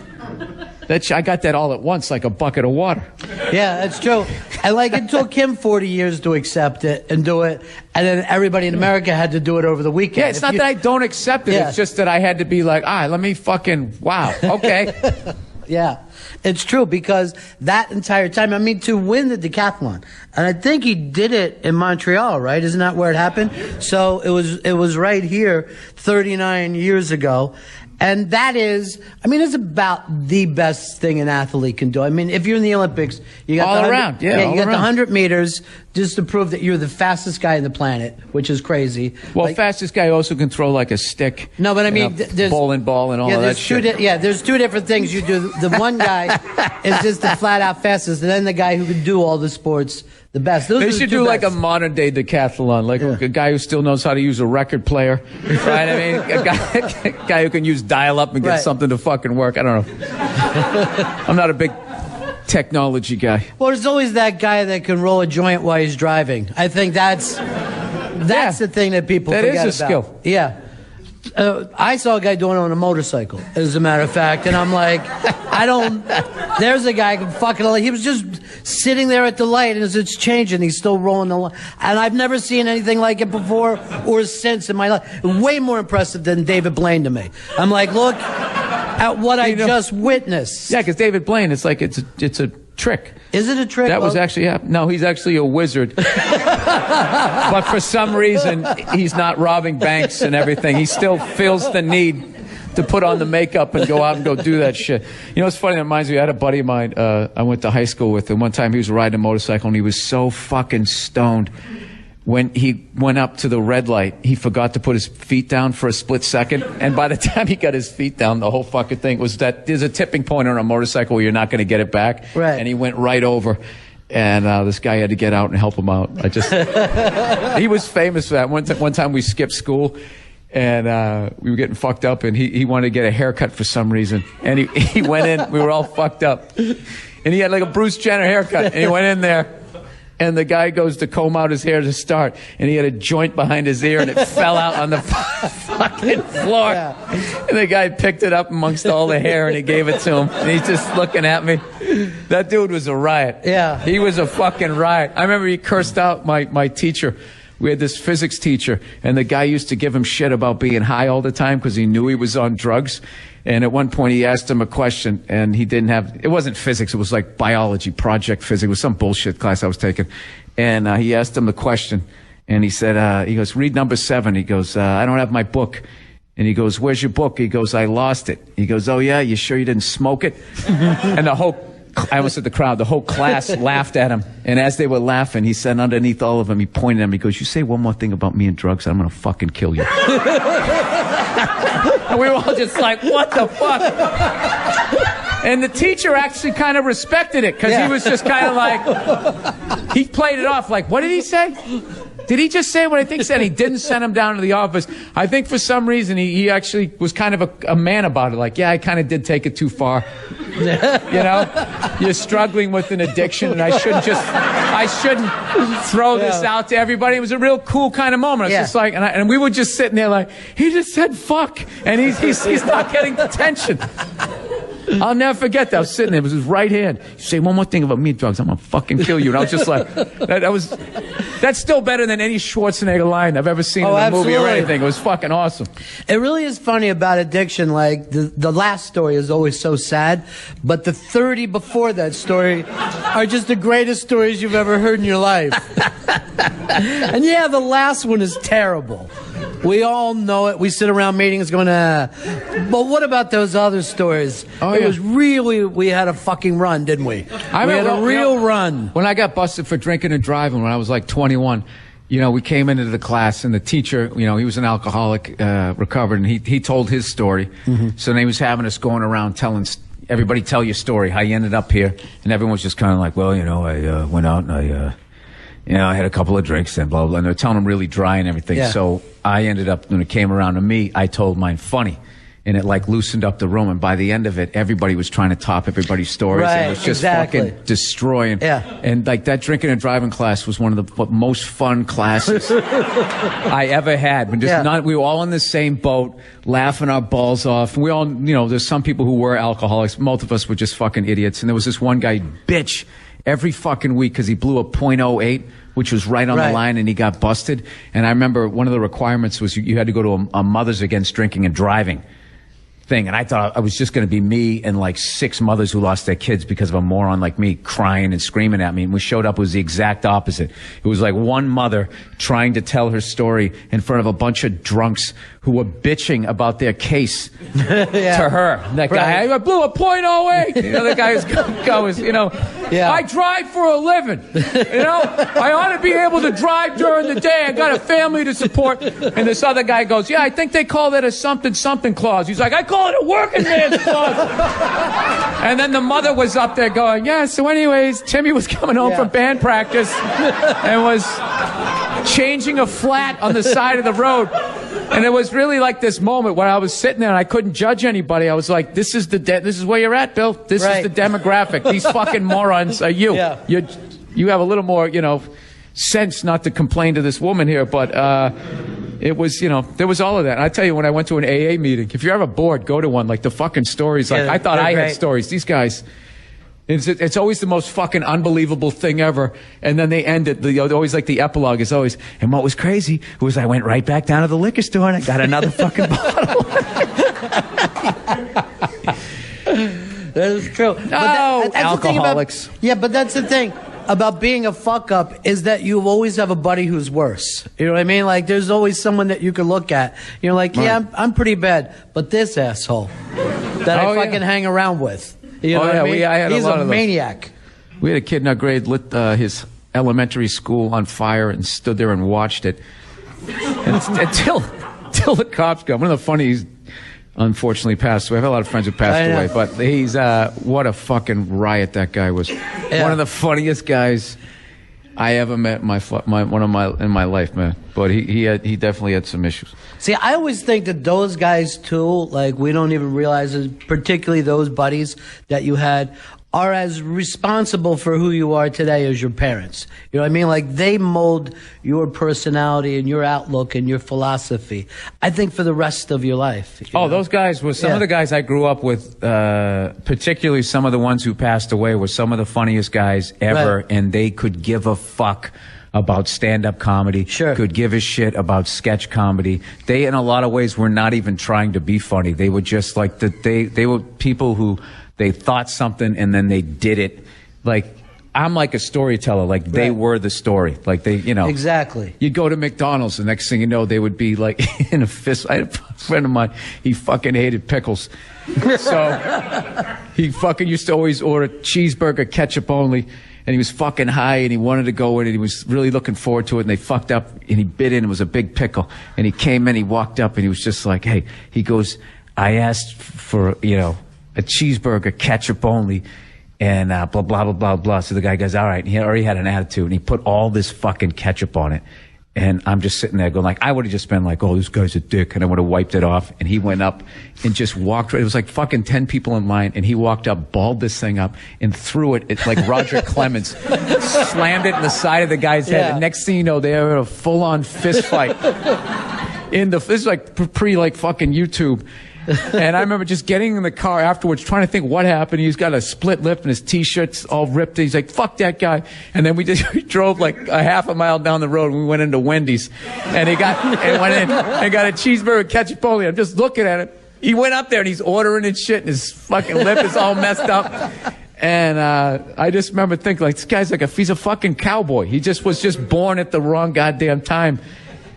I got that all at once, like a bucket of water. Yeah, that's true. And like, it took him 40 years to accept it and do it, and then everybody in America had to do it over the weekend. Yeah, it's not that I don't accept it. Yeah. It's just that I had to be like, let me fucking, wow, okay. Yeah, it's true, because that entire time, I mean, to win the decathlon, and I think he did it in Montreal, right? Isn't that where it happened? So it was right here 39 years ago. And that is, I mean, it's about the best thing an athlete can do. I mean, if you're in the Olympics, you got all around, you got the 100 meters just to prove that you're the fastest guy on the planet, which is crazy. Well, fastest guy also can throw like a stick. No, but I mean, there's bowling ball and all of that shit. There's two different things you do. The one guy is just the flat out fastest, and then the guy who can do all the sports the best. They should do like a modern day decathlon, like a guy who still knows how to use a record player, right? I mean, a guy who can use dial up and get something to fucking work. I don't know. I'm not a big technology guy. Well, there's always that guy that can roll a joint while he's driving. I think that's the thing that people forget about. That is a skill. Yeah. I saw a guy doing it on a motorcycle, as a matter of fact, and I'm like, there's a guy who fucking, he was just sitting there at the light, and as it's changing, he's still rolling the light. And I've never seen anything like it before or since in my life. Way more impressive than David Blaine to me. I'm like, look at what I just witnessed. Yeah, because David Blaine, it's like, it's a trick. Is it a trick? That was actually no, he's actually a wizard. But for some reason, he's not robbing banks and everything. He still feels the need to put on the makeup and go out and go do that shit. You know, it's funny, that reminds me, I had a buddy of mine I went to high school with, and one time he was riding a motorcycle, and he was so fucking stoned. When he went up to the red light, he forgot to put his feet down for a split second. And by the time he got his feet down, the whole fucking thing was that there's a tipping point on a motorcycle where you're not going to get it back. Right. And he went right over. And this guy had to get out and help him out. He was famous for that. One time we skipped school, and we were getting fucked up, and he wanted to get a haircut for some reason. And he went in, we were all fucked up. And he had like a Bruce Jenner haircut, and he went in there. And the guy goes to comb out his hair to start, and he had a joint behind his ear, and it fell out on the fucking floor. Yeah. And the guy picked it up amongst all the hair, and he gave it to him. And he's just looking at me. That dude was a riot. Yeah. He was a fucking riot. I remember he cursed out my teacher. We had this physics teacher, and the guy used to give him shit about being high all the time because he knew he was on drugs. And at one point he asked him a question, and he didn't have, it wasn't physics, it was like biology, project physics. It was some bullshit class I was taking. And he asked him the question, and he said, he goes, read number 7. He goes, I don't have my book. And he goes, where's your book? He goes, I lost it. He goes, oh yeah, you sure you didn't smoke it? And I almost said the crowd, the whole class laughed at him. And as they were laughing, he said underneath all of them, he pointed at him, he goes, you say one more thing about me and drugs, I'm going to fucking kill you. And we were all just like, what the fuck? And the teacher actually kind of respected it, because he was just kind of like, he played it off like, what did he say? Did he just say what I think he said? He didn't send him down to the office. I think for some reason he actually was kind of a man about it. Like, yeah, I kind of did take it too far. You know, you're struggling with an addiction, and I shouldn't throw this out to everybody. It was a real cool kind of moment. It's just like, and we were just sitting there like, he just said fuck, and he's not getting attention. I'll never forget that. I was sitting there. It was his right hand. You say one more thing about me and drugs, I'm going to fucking kill you. And I was just like, that's still better than any Schwarzenegger line I've ever seen in a movie or anything. It was fucking awesome. It really is funny about addiction. Like, the last story is always so sad, but the 30 before that story are just the greatest stories you've ever heard in your life. And yeah, the last one is terrible. We all know it. We sit around meetings going, But what about those other stories? It was really, we had a fucking run, didn't we? We had a real run. When I got busted for drinking and driving when I was like 21, you know, we came into the class and the teacher, you know, he was an alcoholic, recovered, and he told his story. So then he was having us going around telling everybody tell your story, how you ended up here. And everyone was just kind of like, well, you know, I went out and I had a couple of drinks and blah, blah, blah. And they're telling them really dry and everything. Yeah. So I ended up, when it came around to me, I told mine funny. And it like loosened up the room. And by the end of it, everybody was trying to top everybody's stories. Right, and it was just fucking destroying. Yeah. And like that drinking and driving class was one of the most fun classes I ever had. We were all in the same boat, laughing our balls off. And we all, you know, there's some people who were alcoholics. Most of us were just fucking idiots. And there was this one guy, bitch, every fucking week because he blew a .08, which was right on the line, and he got busted. And I remember one of the requirements was you had to go to a Mothers Against Drinking and Driving thing. And I thought I was just going to be me and like 6 mothers who lost their kids because of a moron like me crying and screaming at me. And we showed up, it was the exact opposite. It was like one mother trying to tell her story in front of a bunch of drunks who were bitching about their case to her. That guy, I blew a .08. The other guy was, you know, I drive for a living. You know, I ought to be able to drive during the day. I got a family to support. And this other guy goes, yeah, I think they call that a something clause. He's like, I call it a working man's clause. And then the mother was up there going, yeah, so anyways, Timmy was coming home from band practice and was changing a flat on the side of the road. And it was really like this moment where I was sitting there and I couldn't judge anybody. I was like, this is where you're at, Bill. This is the demographic. These fucking morons are you. Yeah. You have a little more, you know, sense not to complain to this woman here, but it was, you know, there was all of that. And I tell you, when I went to an AA meeting, if you're ever bored, go to one. Like the fucking stories. Like I thought I had stories. These guys, it's always the most fucking unbelievable thing ever. And then they end it. Always like the epilogue is always, and what was crazy was I went right back down to the liquor store and I got another fucking bottle. That is true. But alcoholics. But that's the thing about being a fuck up is that you always have a buddy who's worse. You know what I mean? Like there's always someone that you can look at. You're like, I'm pretty bad, but this asshole that I fucking hang around with. You know what I mean? He's a maniac. We had a kid in our grade lit his elementary school on fire and stood there and watched it until the cops got. One of the funnies, unfortunately, passed away. I have a lot of friends who passed away, but he's what a fucking riot that guy was. One of the funniest guys I ever met in my life, man. But he definitely had some issues. See, I always think that those guys too, like we don't even realize it, particularly those buddies that you had, are as responsible for who you are today as your parents. You know what I mean? Like they mold your personality and your outlook and your philosophy, I think, for the rest of your life. You know? Those guys were some of the guys I grew up with, particularly some of the ones who passed away were some of the funniest guys ever, and they could give a fuck about stand-up comedy, could give a shit about sketch comedy. They, in a lot of ways, were not even trying to be funny. They were just like, they were people who, they thought something and then they did it. Like, I'm like a storyteller. Like, they were the story. Like, they, you know. Exactly. You'd go to McDonald's, the next thing you know, they would be like in a fist. I had a friend of mine, he fucking hated pickles. So, he fucking used to always order cheeseburger, ketchup only. And he was fucking high and he wanted to go in and he was really looking forward to it. And they fucked up and he bit in. It was a big pickle. And he came in, he walked up and he was just like, hey, he goes, I asked for, you know, a cheeseburger, ketchup only, and blah, blah, blah, blah, blah. So the guy goes, all right. And he already had an attitude and he put all this fucking ketchup on it. And I'm just sitting there going like, I would have just been like, oh, this guy's a dick. And I would have wiped it off. And he went up and just walked right. It was like fucking 10 people in line. And he walked up, balled this thing up and threw it. It's like Roger Clemens slammed it in the side of the guy's head. And next thing you know, they were in a full on fist fight this is like pre like fucking YouTube. And I remember just getting in the car afterwards, trying to think what happened. He's got a split lip and his t-shirt's all ripped. He's like, fuck that guy. And then we drove like a half a mile down the road and we went into Wendy's and went in and got a cheeseburger, ketchup only. I'm just looking at it. He went up there and he's ordering and shit and his fucking lip is all messed up. And I just remember thinking like, this guy's like he's a fucking cowboy. He was just born at the wrong goddamn time.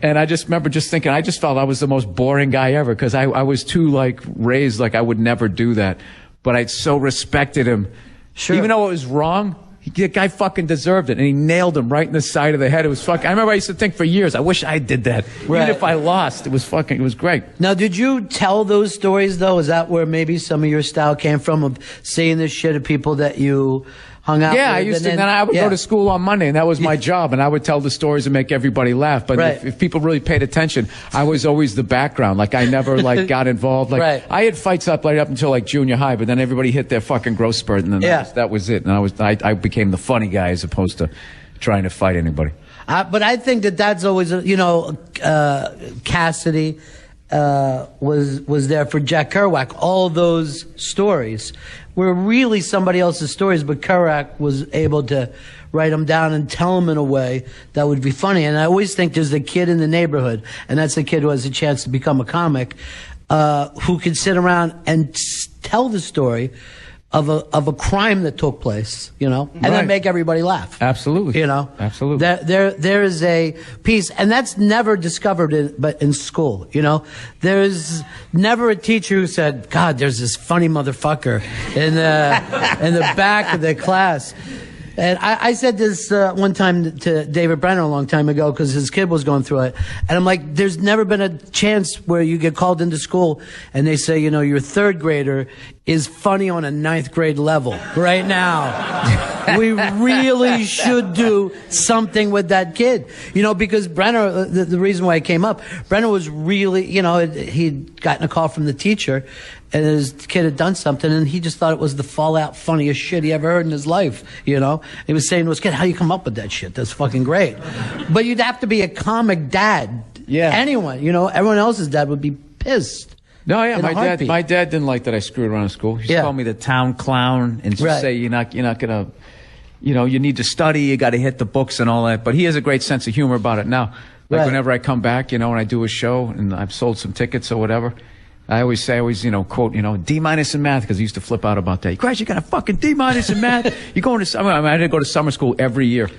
And I just remember just thinking, I just felt I was the most boring guy ever because I was too like raised like I would never do that. But I so respected him. Sure. Even though it was wrong, the guy fucking deserved it. And he nailed him right in the side of the head. It was fucking, I remember I used to think for years, I wish I did that. Right. Even if I lost, it was great. Now, did you tell those stories, though? Is that where maybe some of your style came from, of saying this shit to people that you hung out with? Yeah, I used to. Then I would go to school on Monday, and that was my job. And I would tell the stories and make everybody laugh. But if people really paid attention, I was always the background. Like I never like got involved. Like I had fights up right up until like junior high, but then everybody hit their fucking growth spurt, and then that was it. And I became the funny guy as opposed to trying to fight anybody. But I think that's always, Cassidy was there for Jack Kerouac. All those stories were really somebody else's stories, but Kerouac was able to write them down and tell them in a way that would be funny. And I always think there's a kid in the neighborhood, and that's the kid who has a chance to become a comic, who can sit around and tell the story of a crime that took place, and then make everybody laugh. Absolutely. Absolutely. There is a piece, and that's never discovered but in school, There's never a teacher who said, God, there's this funny motherfucker in the back of the class. And I said this one time to David Brenner a long time ago because his kid was going through it. And I'm like, there's never been a chance where you get called into school and they say, your third grader is funny on a 9th grade level right now. We really should do something with that kid. Because Brenner, the reason why I came up, Brenner was really, he'd gotten a call from the teacher and his kid had done something, and he just thought it was the fallout funniest shit he ever heard in his life, He was saying to his kid, how you come up with that shit? That's fucking great. But you'd have to be a comic dad. Yeah. Anyone, everyone else's dad would be pissed. No, yeah, my dad didn't like that I screwed around in school. He used to call me the town clown and just say you're not gonna, you need to study, you got to hit the books and all that. But he has a great sense of humor about it now. Like whenever I come back, and I do a show and I've sold some tickets or whatever, I always quote, D- in math, because he used to flip out about that. Christ, you got a fucking D- in math. You're going to summer. I had to go to summer school every year.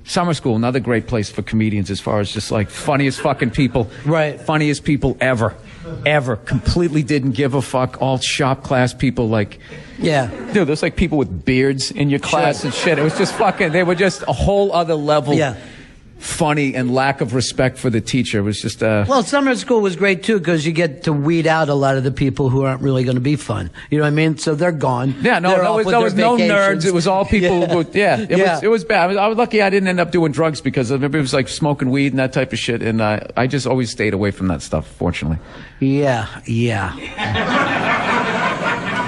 Summer school, another great place for comedians as far as just like funniest fucking people. Right. Funniest people ever. Completely didn't give a fuck. All shop class people like. Yeah. Dude, there's like people with beards in your class and shit. It was just fucking, they were just a whole other level. Yeah. Funny and lack of respect for the teacher. It was just well, summer school was great too because you get to weed out a lot of the people who aren't really going to be fun. You know what I mean? So they're gone. Yeah, there was no nerds. It was all people who it was bad. I was lucky I didn't end up doing drugs because it was like smoking weed and that type of shit, and I just always stayed away from that stuff, fortunately. Yeah.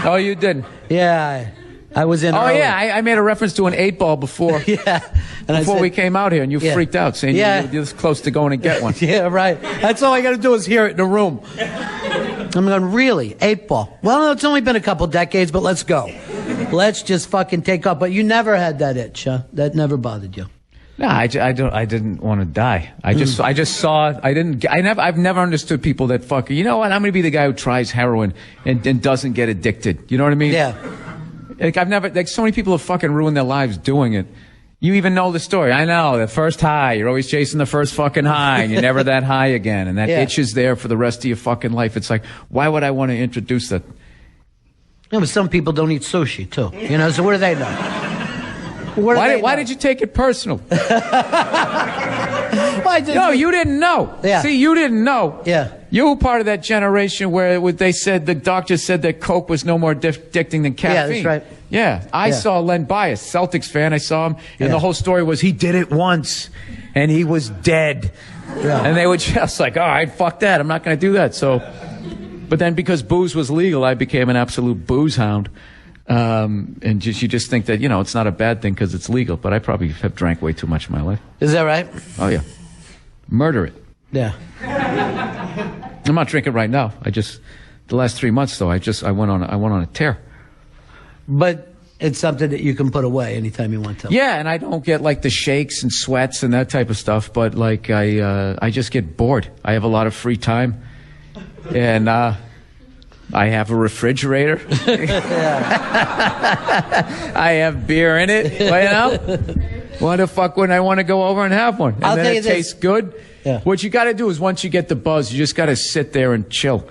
Oh, you didn't? Yeah. I was in. Oh early. Yeah, I made a reference to an 8-ball before. Before we came out here, and you freaked out, saying you're this close to going to get one. Yeah, right. That's all I got to do is hear it in a room. I'm going, really? 8-ball? Well, it's only been a couple decades, but let's go. Let's just fucking take off. But you never had that itch, huh? That never bothered you. No, I didn't want to die. I just saw it. I've never understood people that fucking. You know what? I'm going to be the guy who tries heroin and doesn't get addicted. You know what I mean? Yeah. Like so many people have fucking ruined their lives doing it. You even know the story. I know, the first high. You're always chasing the first fucking high, and you're never that high again. And that itch is there for the rest of your fucking life. It's like, why would I want to introduce that? Yeah, but some people don't eat sushi, too. So what do they know? Why did you take it personal? No, you didn't know. Yeah. See, you didn't know. Yeah. You were part of that generation where they said, the doctors said that Coke was no more addicting than caffeine. Yeah, that's right. Yeah. I saw Len Bias, Celtics fan. I saw him, and the whole story was he did it once, and he was dead. Yeah. And they were just like, all right, fuck that. I'm not going to do that. So, but then because booze was legal, I became an absolute booze hound. And you just think that, it's not a bad thing because it's legal, but I probably have drank way too much in my life. Is that right? Oh, yeah. Murder it. Yeah. I'm not drinking right now. The last 3 months, though, I went on a tear. But it's something that you can put away anytime you want to. Yeah, and I don't get like the shakes and sweats and that type of stuff, but like I just get bored. I have a lot of free time, and I have a refrigerator. I have beer in it, Why the fuck wouldn't I want to go over and have one? And I'll then tell you it this. tastes good. Yeah. What you got to do is once you get the buzz, you just got to sit there and chill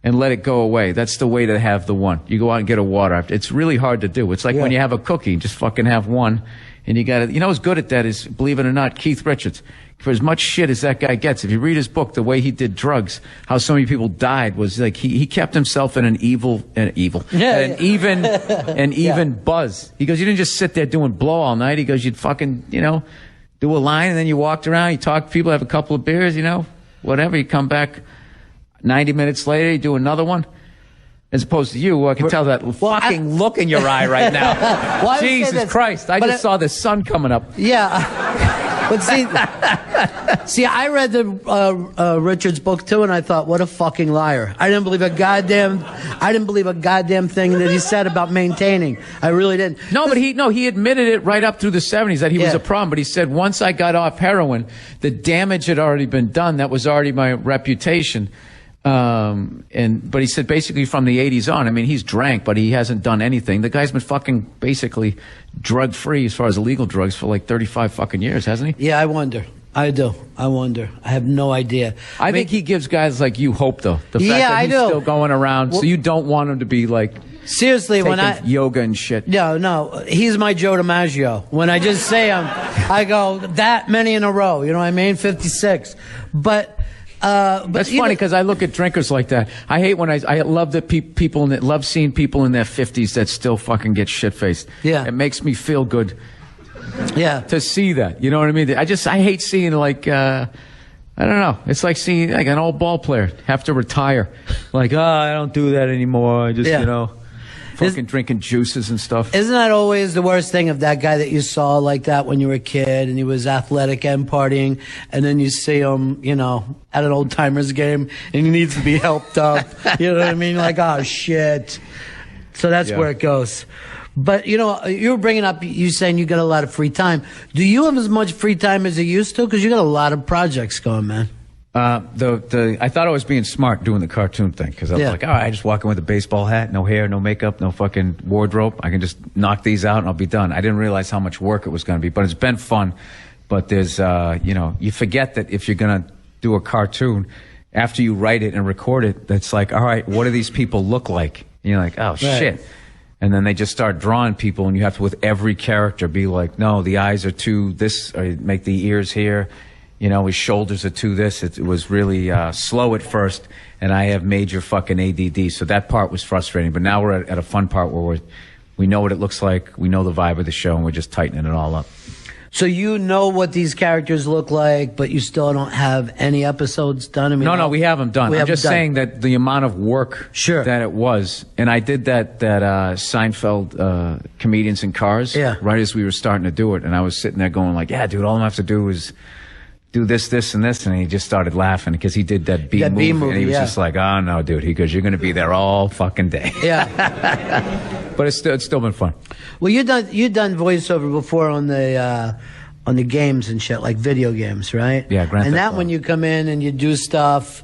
and let it go away. That's the way to have the one. You go out and get a water after. It's really hard to do. It's like when you have a cookie, just fucking have one. And you got to, you know who's good at that is, believe it or not, Keith Richards. For as much shit as that guy gets, if you read his book, the way he did drugs, how so many people died was like he kept himself in an even buzz. He goes, you didn't just sit there doing blow all night. He goes, you'd fucking, do a line and then you walked around, you talked to people, have a couple of beers, whatever. You come back 90 minutes later, you do another one. As opposed to you, I can tell that fucking look in your eye right now. Well, Jesus Christ, I just saw the sun coming up. Yeah. But see, I read the Richards book too, and I thought, what a fucking liar! I didn't believe a goddamn thing that he said about maintaining. I really didn't. No, but he admitted it right up through the 70s that he was a problem. But he said once I got off heroin, the damage had already been done. That was already my reputation. But he said basically from the 80s on, I mean, he's drank, but he hasn't done anything. The guy's been fucking basically drug free as far as illegal drugs for like 35 fucking years, hasn't he? Yeah, I wonder. I do. I wonder. I have no idea. I think he gives guys like you hope, though. The fact that he's still going around, so you don't want him to be like seriously when I yoga and shit. No, he's my Joe DiMaggio. When I just say him, I go that many in a row. You know what I mean? 56. But that's funny because I look at drinkers like that. I hate when I love that love seeing people in their 50s that still fucking get shit faced. Yeah, it makes me feel good. Yeah, to see that. You know what I mean? I hate seeing like I don't know. It's like seeing like an old ball player have to retire. Like, I don't do that anymore. I just fucking drinking juices and stuff. Isn't that always the worst thing of that guy that you saw like that when you were a kid and he was athletic and partying, and then you see him, at an old timers game and he needs to be helped up. You know what I mean? Like, oh shit. So that's where it goes. But you were bringing up, you saying you got a lot of free time. Do you have as much free time as you used to? Because you got a lot of projects going, man. I thought I was being smart doing the cartoon thing because I was like, I just walk in with a baseball hat, no hair, no makeup, no fucking wardrobe. I can just knock these out and I'll be done. I didn't realize how much work it was going to be, but it's been fun. But there's, you forget that if you're going to do a cartoon, after you write it and record it, that's like, all right, what do these people look like? And you're like, oh shit. And then they just start drawing people, and you have to, with every character, be like, no, the eyes are to this, or make the ears here. His shoulders are to this. It was really slow at first, and I have major fucking ADD, so that part was frustrating. But now we're at a fun part where we know what it looks like, we know the vibe of the show, and we're just tightening it all up. So you know what these characters look like, but you still don't have any episodes done? I mean, no, we have them done. I'm just saying that the amount of work that it was, and I did that Seinfeld Comedians in Cars right as we were starting to do it, and I was sitting there going like, yeah, dude, all I have to do is do this, this, and this, and he just started laughing because he did that B movie, and he was just like, oh no, dude, he goes, you're going to be there all fucking day. Yeah. But it's still been fun. Well, you done voiceover before on the games and shit, like video games, right? Yeah, Grand Theft And that Auto. when you come in and you do stuff,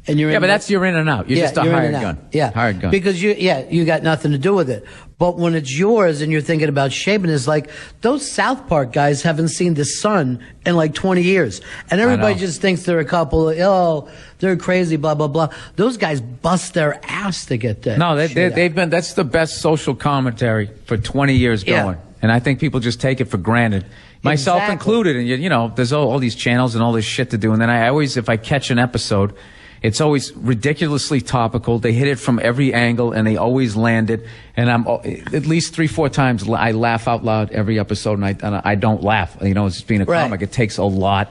and you're but that's you're in and out. You're just a hired gun. Yeah, hired gun. Because you got nothing to do with it. But when it's yours and you're thinking about shaping, it's like those South Park guys haven't seen the sun in like 20 years, and everybody just thinks they're a couple of they're crazy, blah blah blah. Those guys bust their ass to get that. No, they've been. That's the best social commentary for 20 years going, and I think people just take it for granted. Myself included, and there's all these channels and all this shit to do, and then I always, if I catch an episode, it's always ridiculously topical. They hit it from every angle, and they always land it. And I'm at least 3-4 times I laugh out loud every episode, and I don't laugh. It's just being a comic. It takes a lot.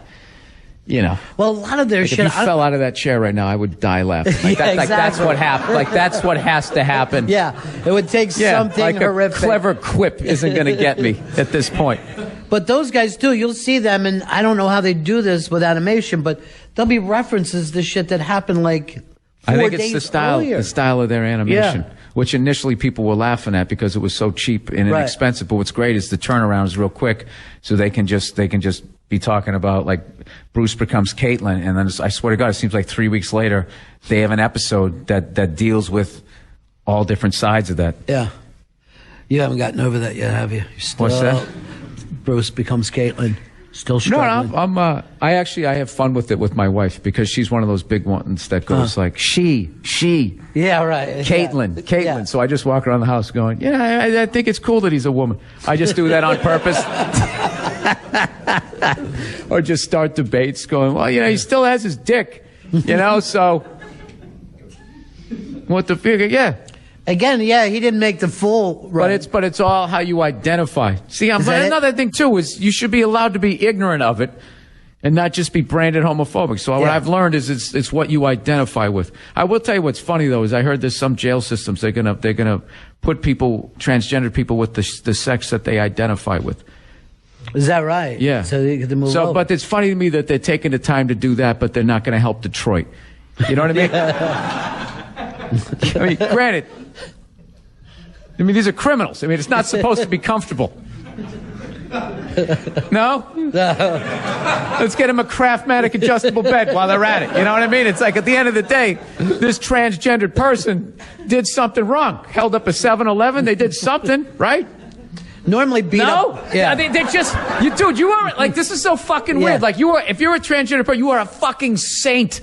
Well, a lot of their shit. If you fell out of that chair right now, I would die laughing. Like that's what happened. Like that's what has to happen. Yeah, it would take something like horrific. A clever quip isn't going to get me at this point. But those guys too, you'll see them, and I don't know how they do this with animation, but there'll be references to shit that happened like 4 I think days it's the style of their animation, which initially people were laughing at because it was so cheap and inexpensive. But what's great is the turnaround is real quick, so they can just be talking about like Bruce becomes Caitlin, and then I swear to God, it seems like 3 weeks later they have an episode that deals with all different sides of that. Yeah, you haven't gotten over that yet, have you? What's that? Bruce becomes Caitlin. Still No, struggling. I have fun with it with my wife because she's one of those big ones that goes like she, Yeah, right. Caitlin, Yeah. Caitlin. Yeah. So I just walk around the house going, yeah, I think it's cool that he's a woman. I just do that on purpose. Or just start debates going, well, he still has his dick, so what the figure? Yeah. Again, yeah, he didn't make the full run. But it's all how you identify. See, another thing too is you should be allowed to be ignorant of it and not just be branded homophobic. So what I've learned is it's what you identify with. I will tell you what's funny though is I heard there's some jail systems they're gonna put transgender people with the sex that they identify with. Is that right? Yeah. So they get to move over. But it's funny to me that they're taking the time to do that, but they're not going to help Detroit. You know what I mean? I mean, granted. I mean, these are criminals. I mean, it's not supposed to be comfortable. No? Let's get them a Craftmatic adjustable bed while they're at it. You know what I mean? It's like at the end of the day, this transgendered person did something wrong. Held up a 7-Eleven. They did something, right? Normally beat no? up. Yeah. They just, you are, like, this is so fucking weird. Like, if you're a transgender person, you are a fucking saint.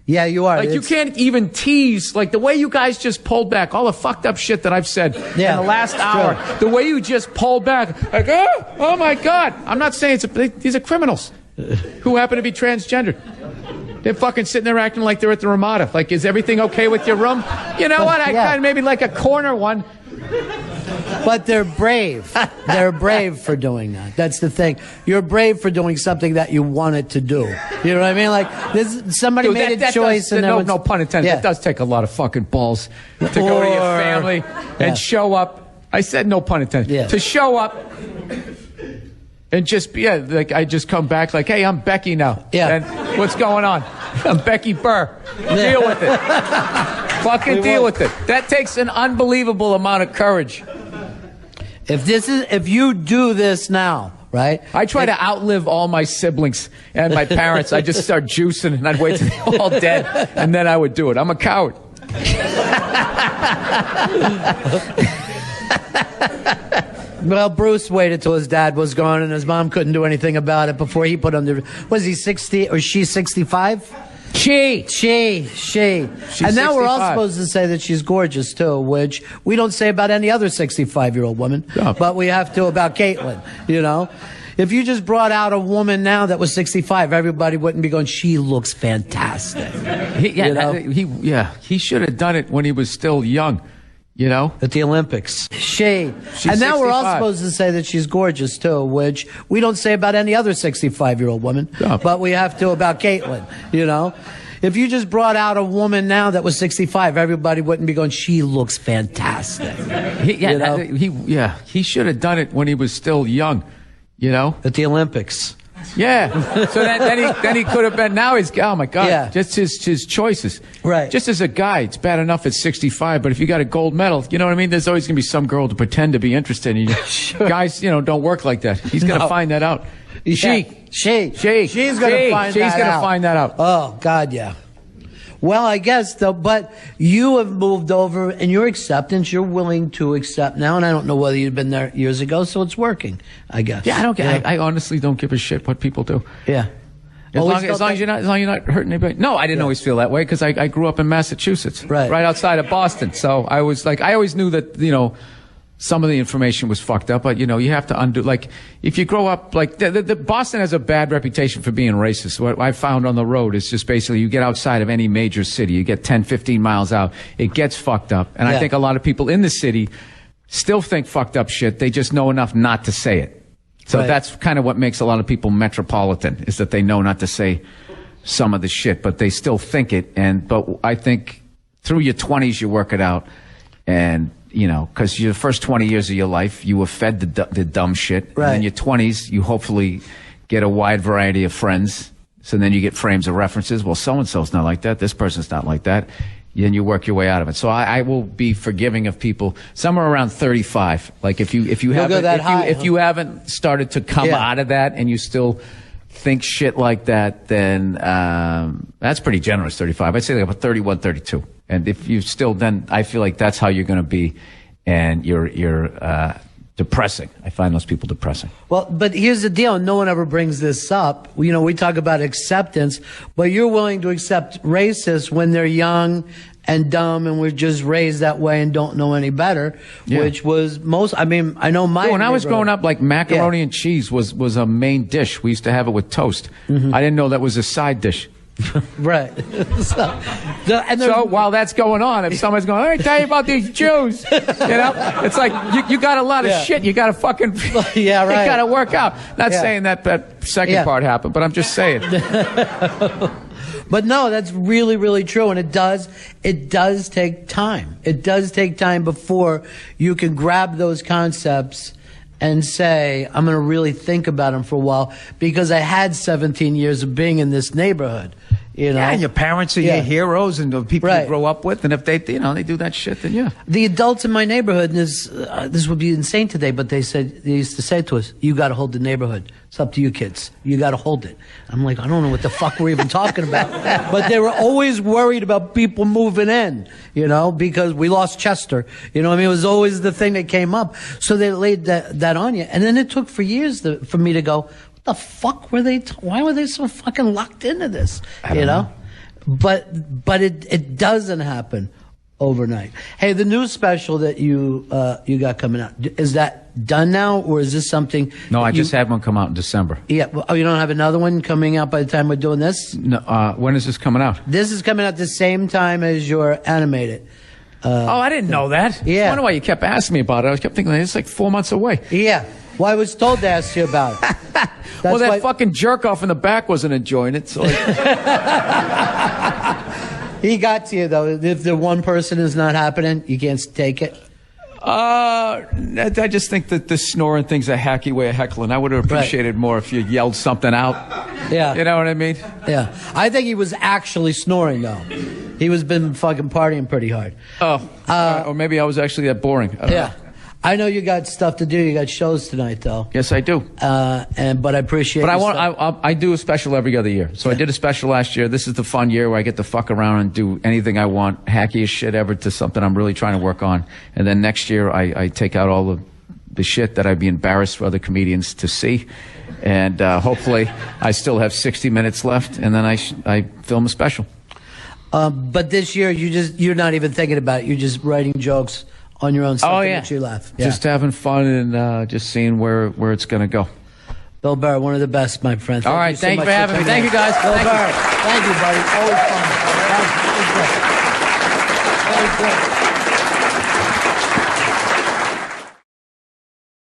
Yeah, you are. Like, you can't even tease, like, the way you guys just pulled back, all the fucked up shit that I've said in the last hour, the way you just pulled back, like, oh my God. I'm not saying these are criminals who happen to be transgendered. They're fucking sitting there acting like they're at the Ramada. Like, is everything okay with your room? You know what? I kind of maybe like a corner one. But they're brave. They're brave for doing that. That's the thing. You're brave for doing something that you wanted to do. You know what I mean? Like, somebody made a choice. No pun intended. Yeah. It does take a lot of fucking balls to go to your family and show up. I said no pun intended. Yeah. To show up and just, like, I just come back like, hey, I'm Becky now. Yeah. And what's going on? I'm Becky Burr. Deal with it. Fucking deal with it. That takes an unbelievable amount of courage. If you do this now, right? I try to outlive all my siblings and my parents. I just start juicing and I'd wait till they're all dead and then I would do it. I'm a coward. Well, Bruce waited till his dad was gone and his mom couldn't do anything about it before he put under. Was he 60 or she 65? She. And now we're all supposed to say that she's gorgeous too, which we don't say about any other 65-year-old woman, but we have to about Caitlin, If you just brought out a woman now that was 65, everybody wouldn't be going, she looks fantastic. He should have done it when he was still young. At the Olympics. And now 65. we're all supposed to say that she's gorgeous too, which we don't say about any other 65-year-old woman, but we have to about Caitlin, If you just brought out a woman now that was 65, everybody wouldn't be going, she looks fantastic. He should have done it when he was still young, At the Olympics. Yeah. So then he could have been. Now he's, oh my God. Yeah. Just his choices. Right. Just as a guy, it's bad enough at 65, but if you got a gold medal, you know what I mean? There's always going to be some girl to pretend to be interested in you. Sure. Guys, don't work like that. He's going to find that out. She's going to find that out. Oh, God, yeah. Well, I guess, though, but you have moved over, and your acceptance, you're willing to accept now, and I don't know whether you've been there years ago, so it's working, I guess. Yeah, I don't care. I honestly don't give a shit what people do. Yeah. As long as you're not hurting anybody. No, I didn't always feel that way, because I grew up in Massachusetts. Right outside of Boston. So I was like, I always knew that, some of the information was fucked up, but you have to undo, like, if you grow up, like, the Boston has a bad reputation for being racist. What I found on the road is just basically you get outside of any major city, you get 10, 15 miles out, it gets fucked up. And I think a lot of people in the city still think fucked up shit, they just know enough not to say it. So that's kind of what makes a lot of people metropolitan, is that they know not to say some of the shit, but they still think it. But I think through your 20s you work it out, and because your first 20 years of your life, you were fed the dumb shit. Right. And in your 20s, you hopefully get a wide variety of friends. So then you get frames of references. Well, so-and-so's not like that. This person's not like that. Then you work your way out of it. So I will be forgiving of people somewhere around 35. Like if you haven't started to come out of that and you still think shit like that, then that's pretty generous, 35. I'd say like about 31, 32. And if you still, then I feel like that's how you're going to be, and your depressing. I find those people depressing. Well, but here's the deal. No one ever brings this up. You know, we talk about acceptance, but you're willing to accept racists when they're young and dumb and were just raised that way and don't know any better, which was most, I mean, I know my... When I was growing up, like macaroni and cheese was a main dish. We used to have it with toast. I didn't know that was a side dish. Right. So while that's going on, if someone's going, let me tell you about these Jews, you know, it's like you got a lot of shit. You got to fucking, yeah, right. You got to work out. Not saying that second part happened, but I'm just saying. But no, that's really, really true, and it does take time. It does take time before you can grab those concepts and say, I'm going to really think about them for a while, because I had 17 years of being in this neighborhood. You know? Yeah, and your parents are your heroes and the people you grow up with, and if they do that shit, then The adults in my neighborhood, and this would be insane today, but they used to say to us, you got to hold the neighborhood. It's up to you kids. You got to hold it. I'm like, I don't know what the fuck we're even talking about. But they were always worried about people moving in, you know, because we lost Chester. You know what I mean? It was always the thing that came up. So they laid that on you. And then it took for years for me to go, what the fuck were they, why were they so fucking locked into this? You know? But it doesn't happen overnight. Hey, the new special that you got coming out, is that done now, or is this something? No, I just had one come out in December. Yeah. Oh, you don't have another one coming out by the time we're doing this? No. When is this coming out? This is coming out the same time as your animated. I didn't know that. Yeah. I wonder why you kept asking me about it. I kept thinking it's like 4 months away. Yeah. Well, I was told to ask you about it. Well, that fucking jerk off in the back wasn't enjoying it. So he got to you, though. If the one person is not happening, you can't take it. I just think that the snoring thing's a hacky way of heckling. I would have appreciated more if you yelled something out. Yeah. You know what I mean? Yeah. I think he was actually snoring, though. He was been fucking partying pretty hard. Oh. Or maybe I was actually that boring. I don't know. I know you got stuff to do. You got shows tonight, though. Yes, I do. But I appreciate. But I do a special every other year. So I did a special last year. This is the fun year where I get to fuck around and do anything I want, hacky as shit ever, to something I'm really trying to work on. And then next year I take out all the shit that I'd be embarrassed for other comedians to see. And hopefully I still have 60 minutes left, and then I film a special. But this year you're not even thinking about it. You're just writing jokes on your own, something that you laugh. Yeah. Just having fun and just seeing where it's going to go. Bill Burr, one of the best, my friend. All right, thank you for having me. Thank you, guys. Bill Burr, thank you, buddy. Always fun. Very good.